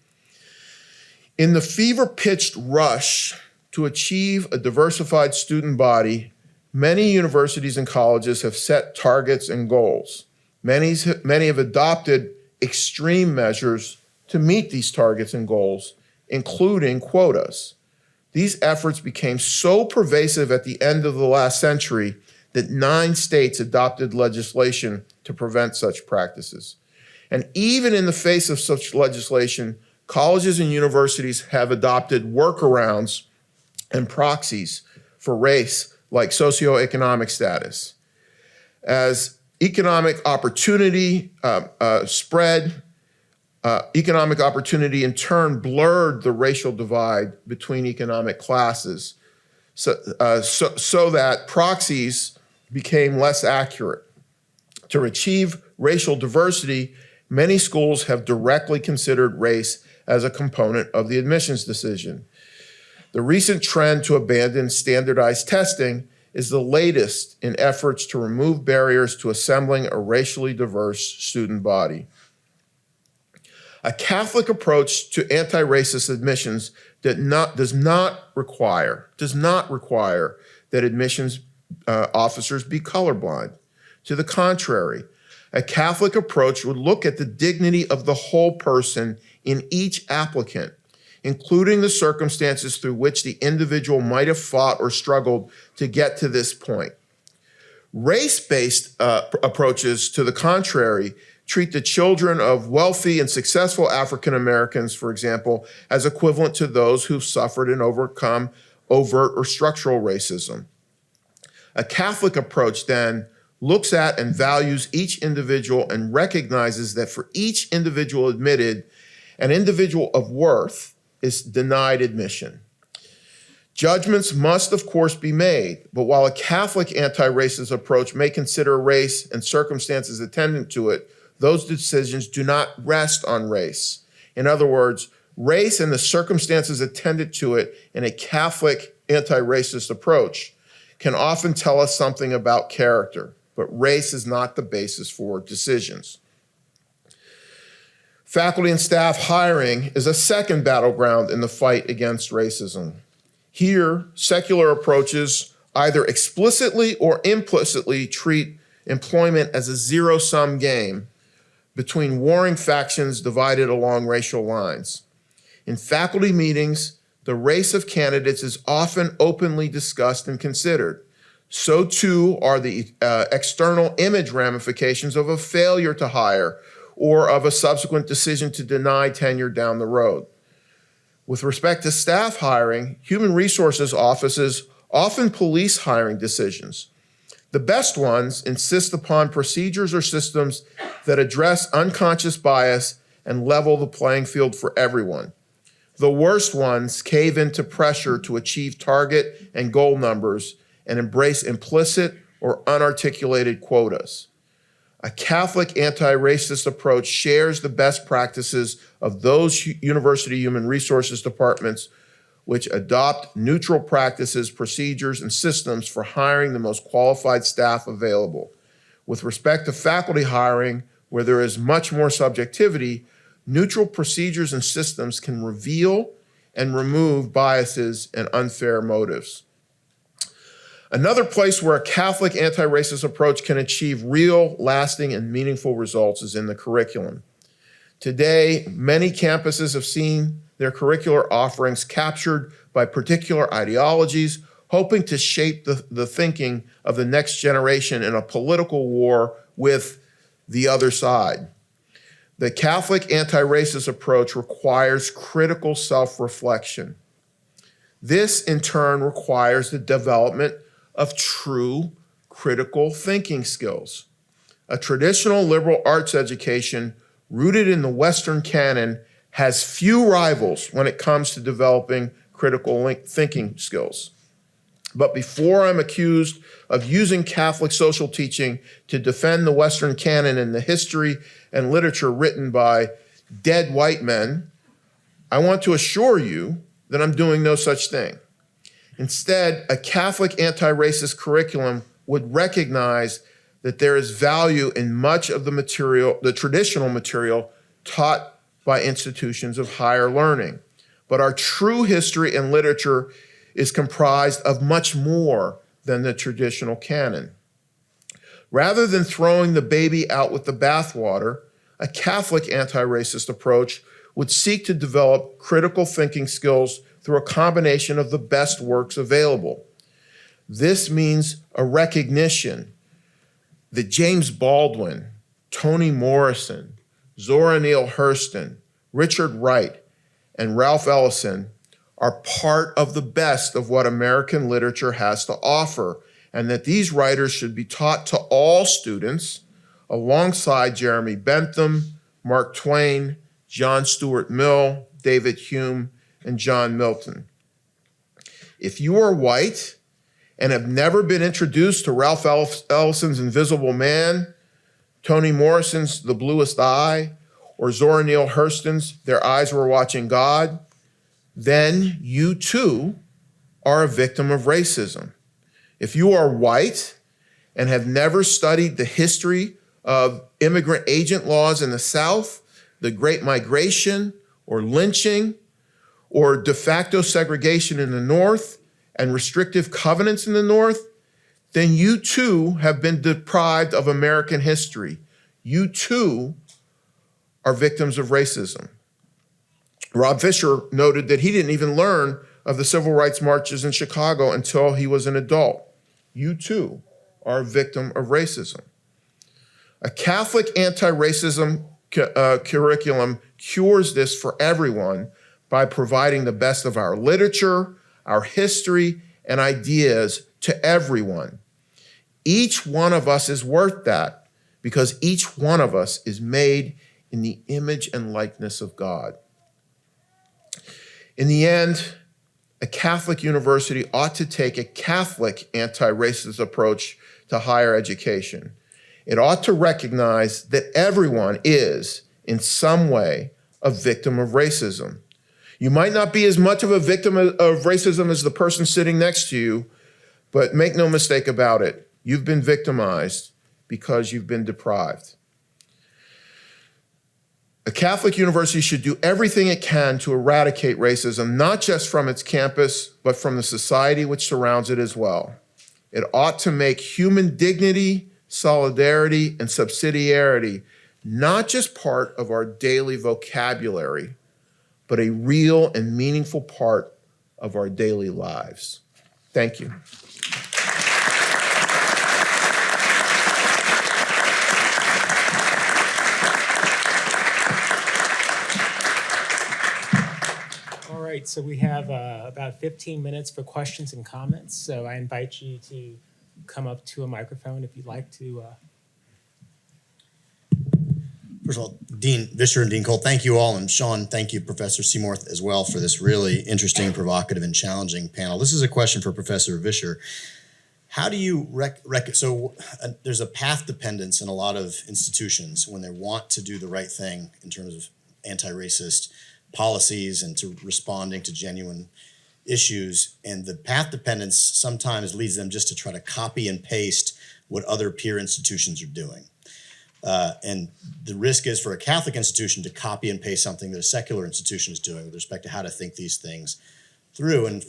In the fever-pitched rush to achieve a diversified student body, many universities and colleges have set targets and goals. Many have adopted extreme measures to meet these targets and goals, including quotas. These efforts became so pervasive at the end of the last century that 9 states adopted legislation to prevent such practices. And even in the face of such legislation, colleges and universities have adopted workarounds and proxies for race, like socioeconomic status. As economic opportunity spread, economic opportunity in turn blurred the racial divide between economic classes, so that proxies became less accurate. To achieve racial diversity, many schools have directly considered race as a component of the admissions decision. The recent trend to abandon standardized testing is the latest in efforts to remove barriers to assembling a racially diverse student body. A Catholic approach to anti-racist admissions does not require that admissions officers be colorblind. To the contrary, a Catholic approach would look at the dignity of the whole person in each applicant, including the circumstances through which the individual might have fought or struggled to get to this point. Race-based approaches, to the contrary, treat the children of wealthy and successful African Americans, for example, as equivalent to those who've suffered and overcome overt or structural racism. A Catholic approach, then, looks at and values each individual and recognizes that for each individual admitted, an individual of worth is denied admission. Judgments must, of course, be made, but while a Catholic anti-racist approach may consider race and circumstances attendant to it, those decisions do not rest on race. In other words, race and the circumstances attendant to it in a Catholic anti-racist approach can often tell us something about character, but race is not the basis for decisions. Faculty and staff hiring is a second battleground in the fight against racism. Here, secular approaches either explicitly or implicitly treat employment as a zero-sum game between warring factions divided along racial lines. In faculty meetings, the race of candidates is often openly discussed and considered. So too are the external image ramifications of a failure to hire or of a subsequent decision to deny tenure down the road. With respect to staff hiring, human resources offices often police hiring decisions. The best ones insist upon procedures or systems that address unconscious bias and level the playing field for everyone. The worst ones cave into pressure to achieve target and goal numbers and embrace implicit or unarticulated quotas. A Catholic anti-racist approach shares the best practices of those university human resources departments which adopt neutral practices, procedures, and systems for hiring the most qualified staff available. With respect to faculty hiring, where there is much more subjectivity, neutral procedures and systems can reveal and remove biases and unfair motives. Another place where a Catholic anti-racist approach can achieve real, lasting, and meaningful results is in the curriculum. Today, many campuses have seen their curricular offerings captured by particular ideologies, hoping to shape the thinking of the next generation in a political war with the other side. The Catholic anti-racist approach requires critical self-reflection. This, in turn, requires the development of true critical thinking skills. A traditional liberal arts education rooted in the Western canon has few rivals when it comes to developing critical thinking skills. But before I'm accused of using Catholic social teaching to defend the Western canon and the history and literature written by dead white men, I want to assure you that I'm doing no such thing. Instead, a Catholic anti-racist curriculum would recognize that there is value in much of the material, the traditional material taught by institutions of higher learning. But our true history and literature is comprised of much more than the traditional canon. Rather than throwing the baby out with the bathwater, a Catholic anti-racist approach would seek to develop critical thinking skills through a combination of the best works available. This means a recognition that James Baldwin, Toni Morrison, Zora Neale Hurston, Richard Wright, and Ralph Ellison are part of the best of what American literature has to offer, and that these writers should be taught to all students alongside Jeremy Bentham, Mark Twain, John Stuart Mill, David Hume, and John Milton. If you are white and have never been introduced to Ralph Ellison's Invisible Man, Toni Morrison's The Bluest Eye, or Zora Neale Hurston's Their Eyes Were Watching God, then you too are a victim of racism. If you are white and have never studied the history of immigrant agent laws in the South, the Great Migration, or lynching, or de facto segregation in the North, and restrictive covenants in the North, then you too have been deprived of American history. You too are victims of racism. Rob Visher noted that he didn't even learn of the civil rights marches in Chicago until he was an adult. You too are a victim of racism. A Catholic anti-racism curriculum cures this for everyone by providing the best of our literature, our history, and ideas to everyone. Each one of us is worth that because each one of us is made in the image and likeness of God. In the end, a Catholic university ought to take a Catholic anti-racist approach to higher education. It ought to recognize that everyone is, in some way, a victim of racism. You might not be as much of a victim of racism as the person sitting next to you, but make no mistake about it, you've been victimized because you've been deprived. A Catholic university should do everything it can to eradicate racism, not just from its campus, but from the society which surrounds it as well. It ought to make human dignity, solidarity, and subsidiarity not just part of our daily vocabulary, but a real and meaningful part of our daily lives. Thank you. right, so we have about 15 minutes for questions and comments. So I invite you to come up to a microphone if you'd like to. First of all, Dean Visher and Dean Cole, thank you all. And Sean, thank you, Professor Seymour, as well, for this really interesting, provocative, and challenging panel. This is a question for Professor Visher. How do you there's a path dependence in a lot of institutions when they want to do the right thing in terms of anti-racist policies and to responding to genuine issues. And the path dependence sometimes leads them just to try to copy and paste what other peer institutions are doing. And the risk is for a Catholic institution to copy and paste something that a secular institution is doing with respect to how to think these things through. And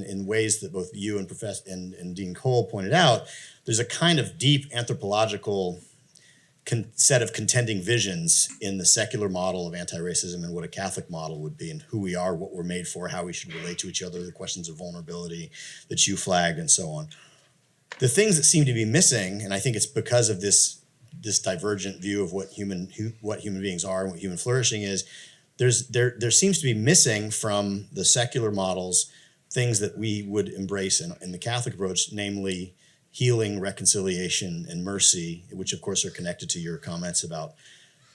in ways that both you and Professor and Dean Cole pointed out, there's a kind of deep anthropological set of contending visions in the secular model of anti-racism and what a Catholic model would be, and who we are, what we're made for, how we should relate to each other, the questions of vulnerability that you flagged, and so on. The things that seem to be missing, and I think it's because of this divergent view of what human beings are and what human flourishing is, there seems to be missing from the secular models things that we would embrace in the Catholic approach, namely healing, reconciliation, and mercy, which of course are connected to your comments about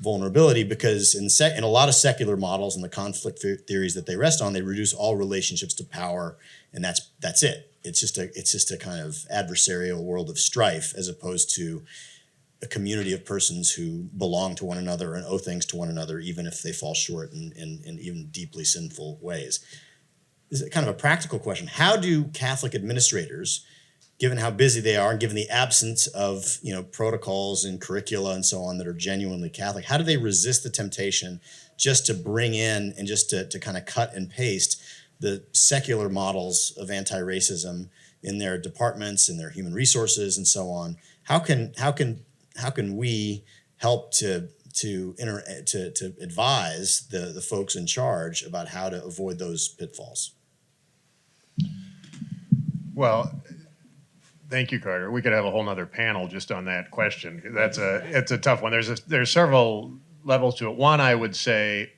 vulnerability, because in a lot of secular models and the conflict theories that they rest on, they reduce all relationships to power, and that's it. It's just a kind of adversarial world of strife, as opposed to a community of persons who belong to one another and owe things to one another, even if they fall short in even deeply sinful ways. This is kind of a practical question. How do Catholic administrators, given how busy they are and given the absence of protocols and curricula and so on that are genuinely Catholic, how do they resist the temptation just to bring in and just to kind of cut and paste the secular models of anti-racism in their departments, in their human resources, and so on? How can we help to advise the folks in charge about how to avoid those pitfalls? Well, thank you, Carter. We could have a whole nother panel just on that question. It's a tough one. There's several levels to it. One, I would say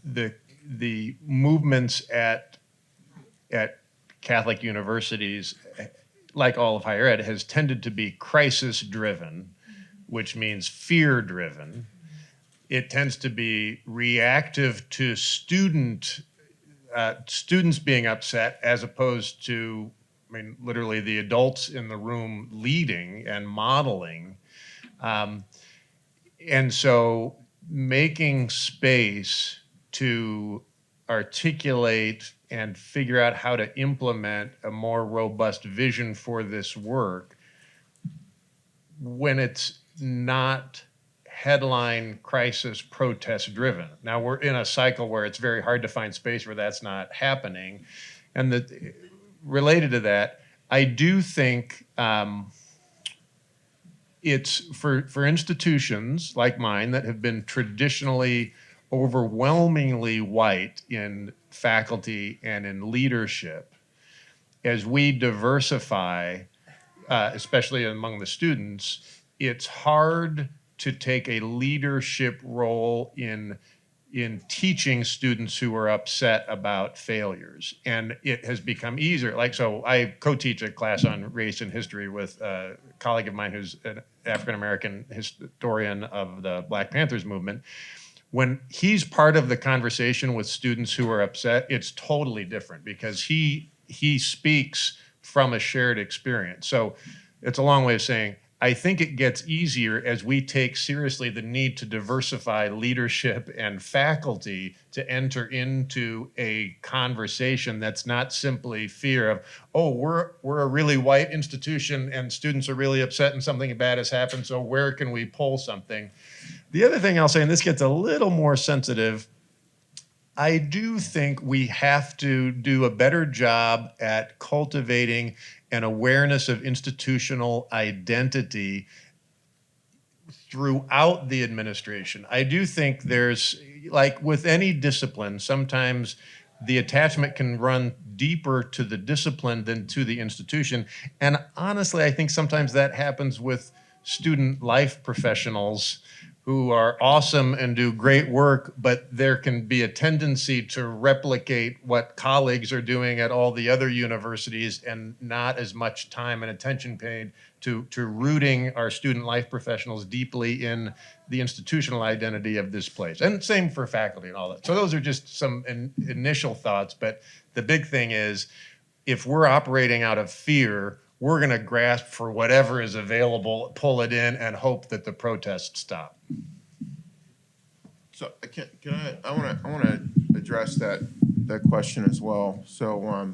the movements at Catholic universities, like all of higher ed, has tended to be crisis-driven, which means fear-driven. It tends to be reactive to students being upset, as opposed to, literally the adults in the room leading and modeling. And so making space to articulate and figure out how to implement a more robust vision for this work when it's not headline crisis protest driven. Now we're in a cycle where it's very hard to find space where that's not happening. And related to that, I do think it's for institutions like mine that have been traditionally overwhelmingly white in faculty and in leadership, as we diversify, especially among the students, it's hard to take a leadership role in teaching students who are upset about failures. And it has become easier. So I co-teach a class on race and history with a colleague of mine who's an African-American historian of the Black Panthers movement. When he's part of the conversation with students who are upset, it's totally different, because he speaks from a shared experience. So it's a long way of saying, I think it gets easier as we take seriously the need to diversify leadership and faculty to enter into a conversation that's not simply fear of, oh, we're a really white institution and students are really upset and something bad has happened, so where can we pull something? The other thing I'll say, and this gets a little more sensitive, I do think we have to do a better job at cultivating an awareness of institutional identity throughout the administration. I do think there's, like with any discipline, sometimes the attachment can run deeper to the discipline than to the institution. And honestly, I think sometimes that happens with student life professionals who are awesome and do great work, but there can be a tendency to replicate what colleagues are doing at all the other universities and not as much time and attention paid to rooting our student life professionals deeply in the institutional identity of this place. And same for faculty and all that. So those are just some initial thoughts, but the big thing is, if we're operating out of fear, we're going to grasp for whatever is available, pull it in, and hope that the protests stop. So I want to address that question as well. So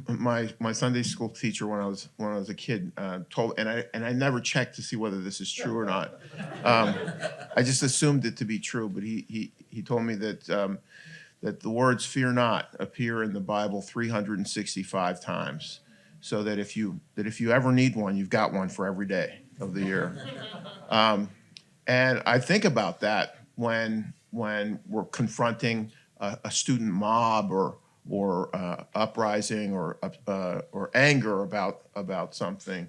my Sunday school teacher when I was a kid told, and I never checked to see whether this is true or not. I just assumed it to be true, but he told me that that the words "fear not" appear in the Bible 365 times, so that if you ever need one, you've got one for every day of the year. And I think about that when we're confronting a student mob or uprising or anger about something.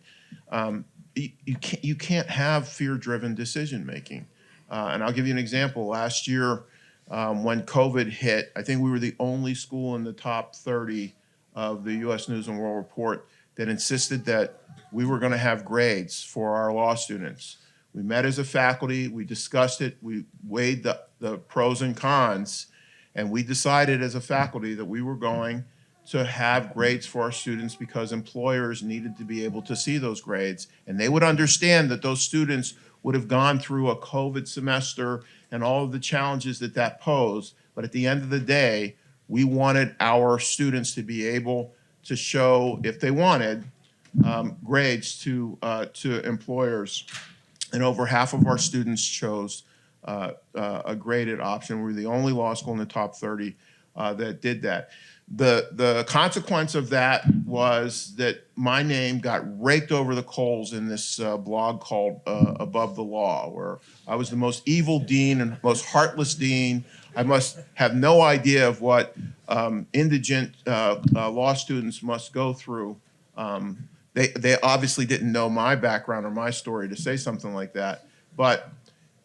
You can't have fear-driven decision making. And I'll give you an example. Last year, when COVID hit, I think we were the only school in the top 30 of the U.S. News and World Report that insisted that we were going to have grades for our law students. We met as a faculty, we discussed it, we weighed the pros and cons, and we decided as a faculty that we were going to have grades for our students because employers needed to be able to see those grades, and they would understand that those students would have gone through a COVID semester and all of the challenges that posed. But at the end of the day, we wanted our students to be able to show, if they wanted, grades to employers. And over half of our students chose a graded option. We were the only law school in the top 30 that did that. The consequence of that was that my name got raked over the coals in this blog called Above the Law, where I was the most evil dean and most heartless dean. I must have no idea of what indigent law students must go through. They obviously didn't know my background or my story to say something like that. But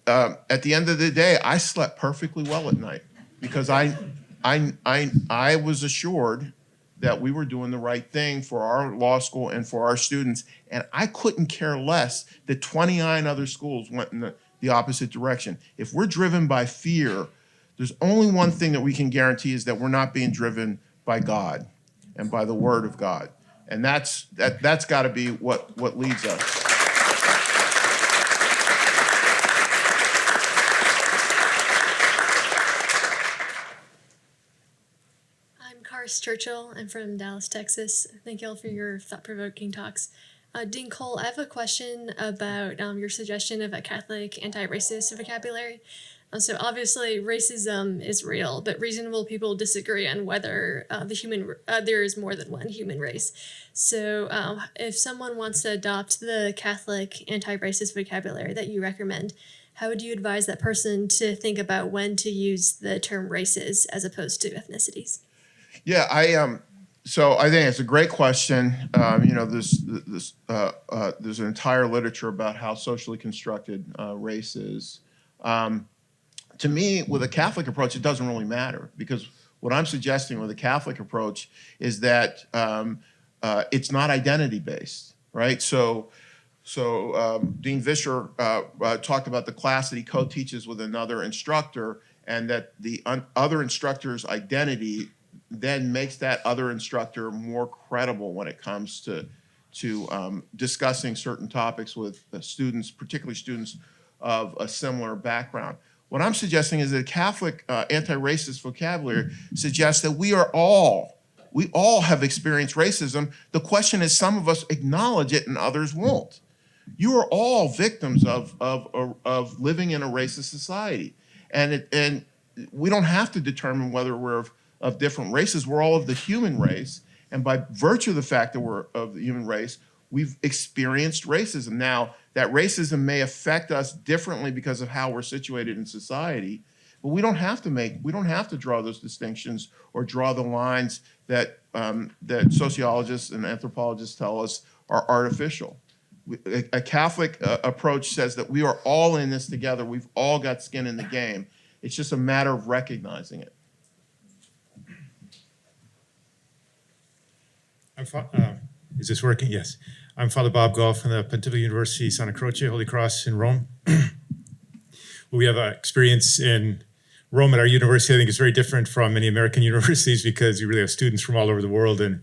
at the end of the day, I slept perfectly well at night because I was assured that we were doing the right thing for our law school and for our students. And I couldn't care less that 29 other schools went in the opposite direction. If we're driven by fear, there's only one thing that we can guarantee is that we're not being driven by God and by the Word of God. And that's got to be what leads us. I'm Karis Churchill. I'm from Dallas, Texas. Thank you all for your thought-provoking talks. Dean Cole, I have a question about your suggestion of a Catholic anti-racist vocabulary. So obviously racism is real, but reasonable people disagree on whether there is more than one human race. So if someone wants to adopt the Catholic anti-racist vocabulary that you recommend, how would you advise that person to think about when to use the term races as opposed to ethnicities? Yeah, so I think it's a great question. There's an entire literature about how socially constructed race is. To me, with a Catholic approach, it doesn't really matter, because what I'm suggesting with a Catholic approach is that it's not identity-based, right? So Dean Visher talked about the class that he co-teaches with another instructor, and that the other instructor's identity then makes that other instructor more credible when it comes to discussing certain topics with students, particularly students of a similar background. What I'm suggesting is that a Catholic anti-racist vocabulary suggests that we all have experienced racism. The question is, some of us acknowledge it and others won't. You are all victims of living in a racist society. And we don't have to determine whether we're of different races. We're all of the human race. And by virtue of the fact that we're of the human race, we've experienced racism. Now, that racism may affect us differently because of how we're situated in society, but we don't have to draw those distinctions or draw the lines that sociologists and anthropologists tell us are artificial. A Catholic approach says that we are all in this together. We've all got skin in the game. It's just a matter of recognizing it. Is this working? Yes. I'm Father Bob Goff from the Pontifical University Santa Croce, Holy Cross in Rome. We have experience in Rome at our university. I think is very different from many American universities because you really have students from all over the world and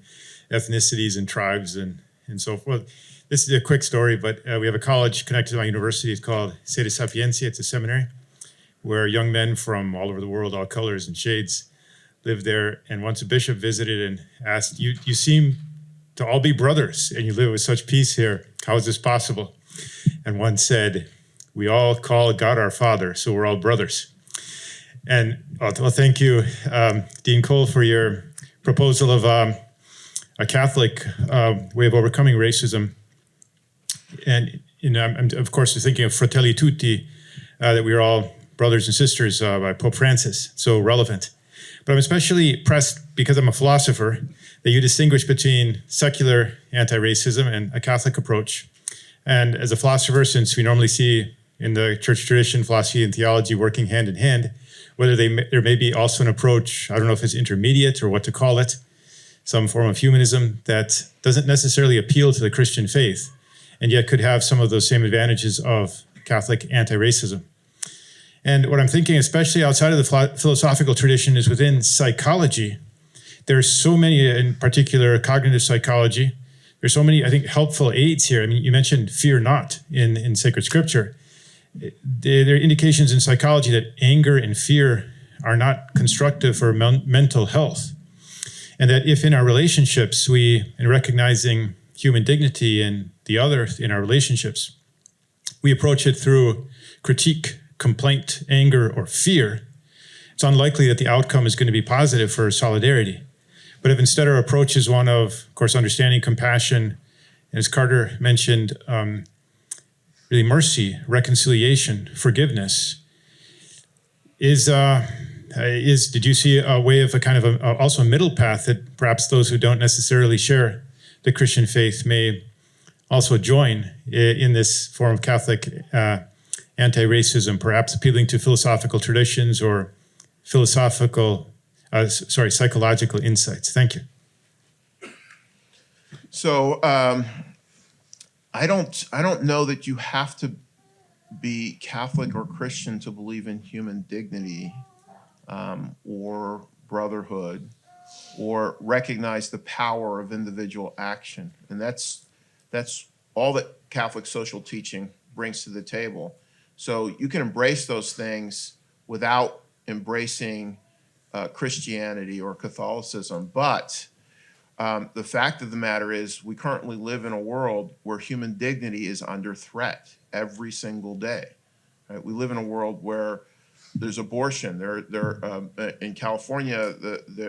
ethnicities and tribes and so forth. This is a quick story, but we have a college connected to my university. It's called Sede Sapientia. It's a seminary where young men from all over the world, all colors and shades, live there. And once a bishop visited and asked, you seem to all be brothers and you live with such peace here. How is this possible? And one said, we all call God our Father, so we're all brothers. And well, thank you, Dean Cole, for your proposal of a Catholic way of overcoming racism. And I'm of course thinking of Fratelli Tutti, that we are all brothers and sisters by Pope Francis, so relevant. But I'm especially pressed because I'm a philosopher that you distinguish between secular anti-racism and a Catholic approach. And as a philosopher, since we normally see in the church tradition, philosophy and theology working hand in hand, whether there may be also an approach, I don't know if it's intermediate or what to call it, some form of humanism that doesn't necessarily appeal to the Christian faith, and yet could have some of those same advantages of Catholic anti-racism. And what I'm thinking, especially outside of the philosophical tradition, is within psychology. There's so many, in particular cognitive psychology, there's so many, I think, helpful aids here. I mean, you mentioned fear not in sacred scripture. There are indications in psychology that anger and fear are not constructive for mental health. And that if in our relationships, in recognizing human dignity and the other in our relationships, we approach it through critique, complaint, anger, or fear, it's unlikely that the outcome is going to be positive for solidarity. But if instead our approach is one of course, understanding, compassion, and as Carter mentioned, really mercy, reconciliation, forgiveness, did you see a way of a kind of also a middle path that perhaps those who don't necessarily share the Christian faith may also join in this form of Catholic anti-racism, perhaps appealing to philosophical traditions or psychological insights? Thank you. So I don't know that you have to be Catholic or Christian to believe in human dignity or brotherhood or recognize the power of individual action. And that's all that Catholic social teaching brings to the table. So you can embrace those things without embracing Christianity or Catholicism. But the fact of the matter is we currently live in a world where human dignity is under threat every single day. Right? We live in a world where there's abortion. In California,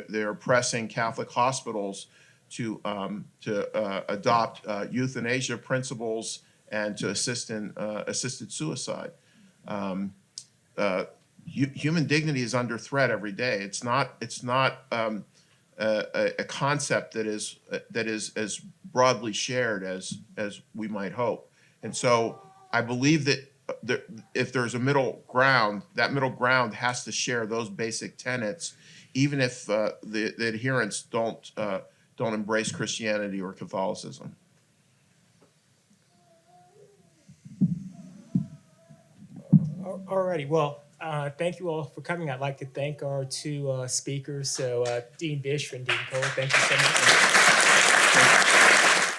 they're pressing Catholic hospitals to adopt euthanasia principles and to assist in assisted suicide. Human dignity is under threat every day. It's not a concept that is as broadly shared as we might hope. And so I believe that if there's a middle ground, that middle ground has to share those basic tenets, even if the adherents don't embrace Christianity or Catholicism. All righty. Well, thank you all for coming. I'd like to thank our two speakers. So Dean Visher and Dean Cole, thank you so much.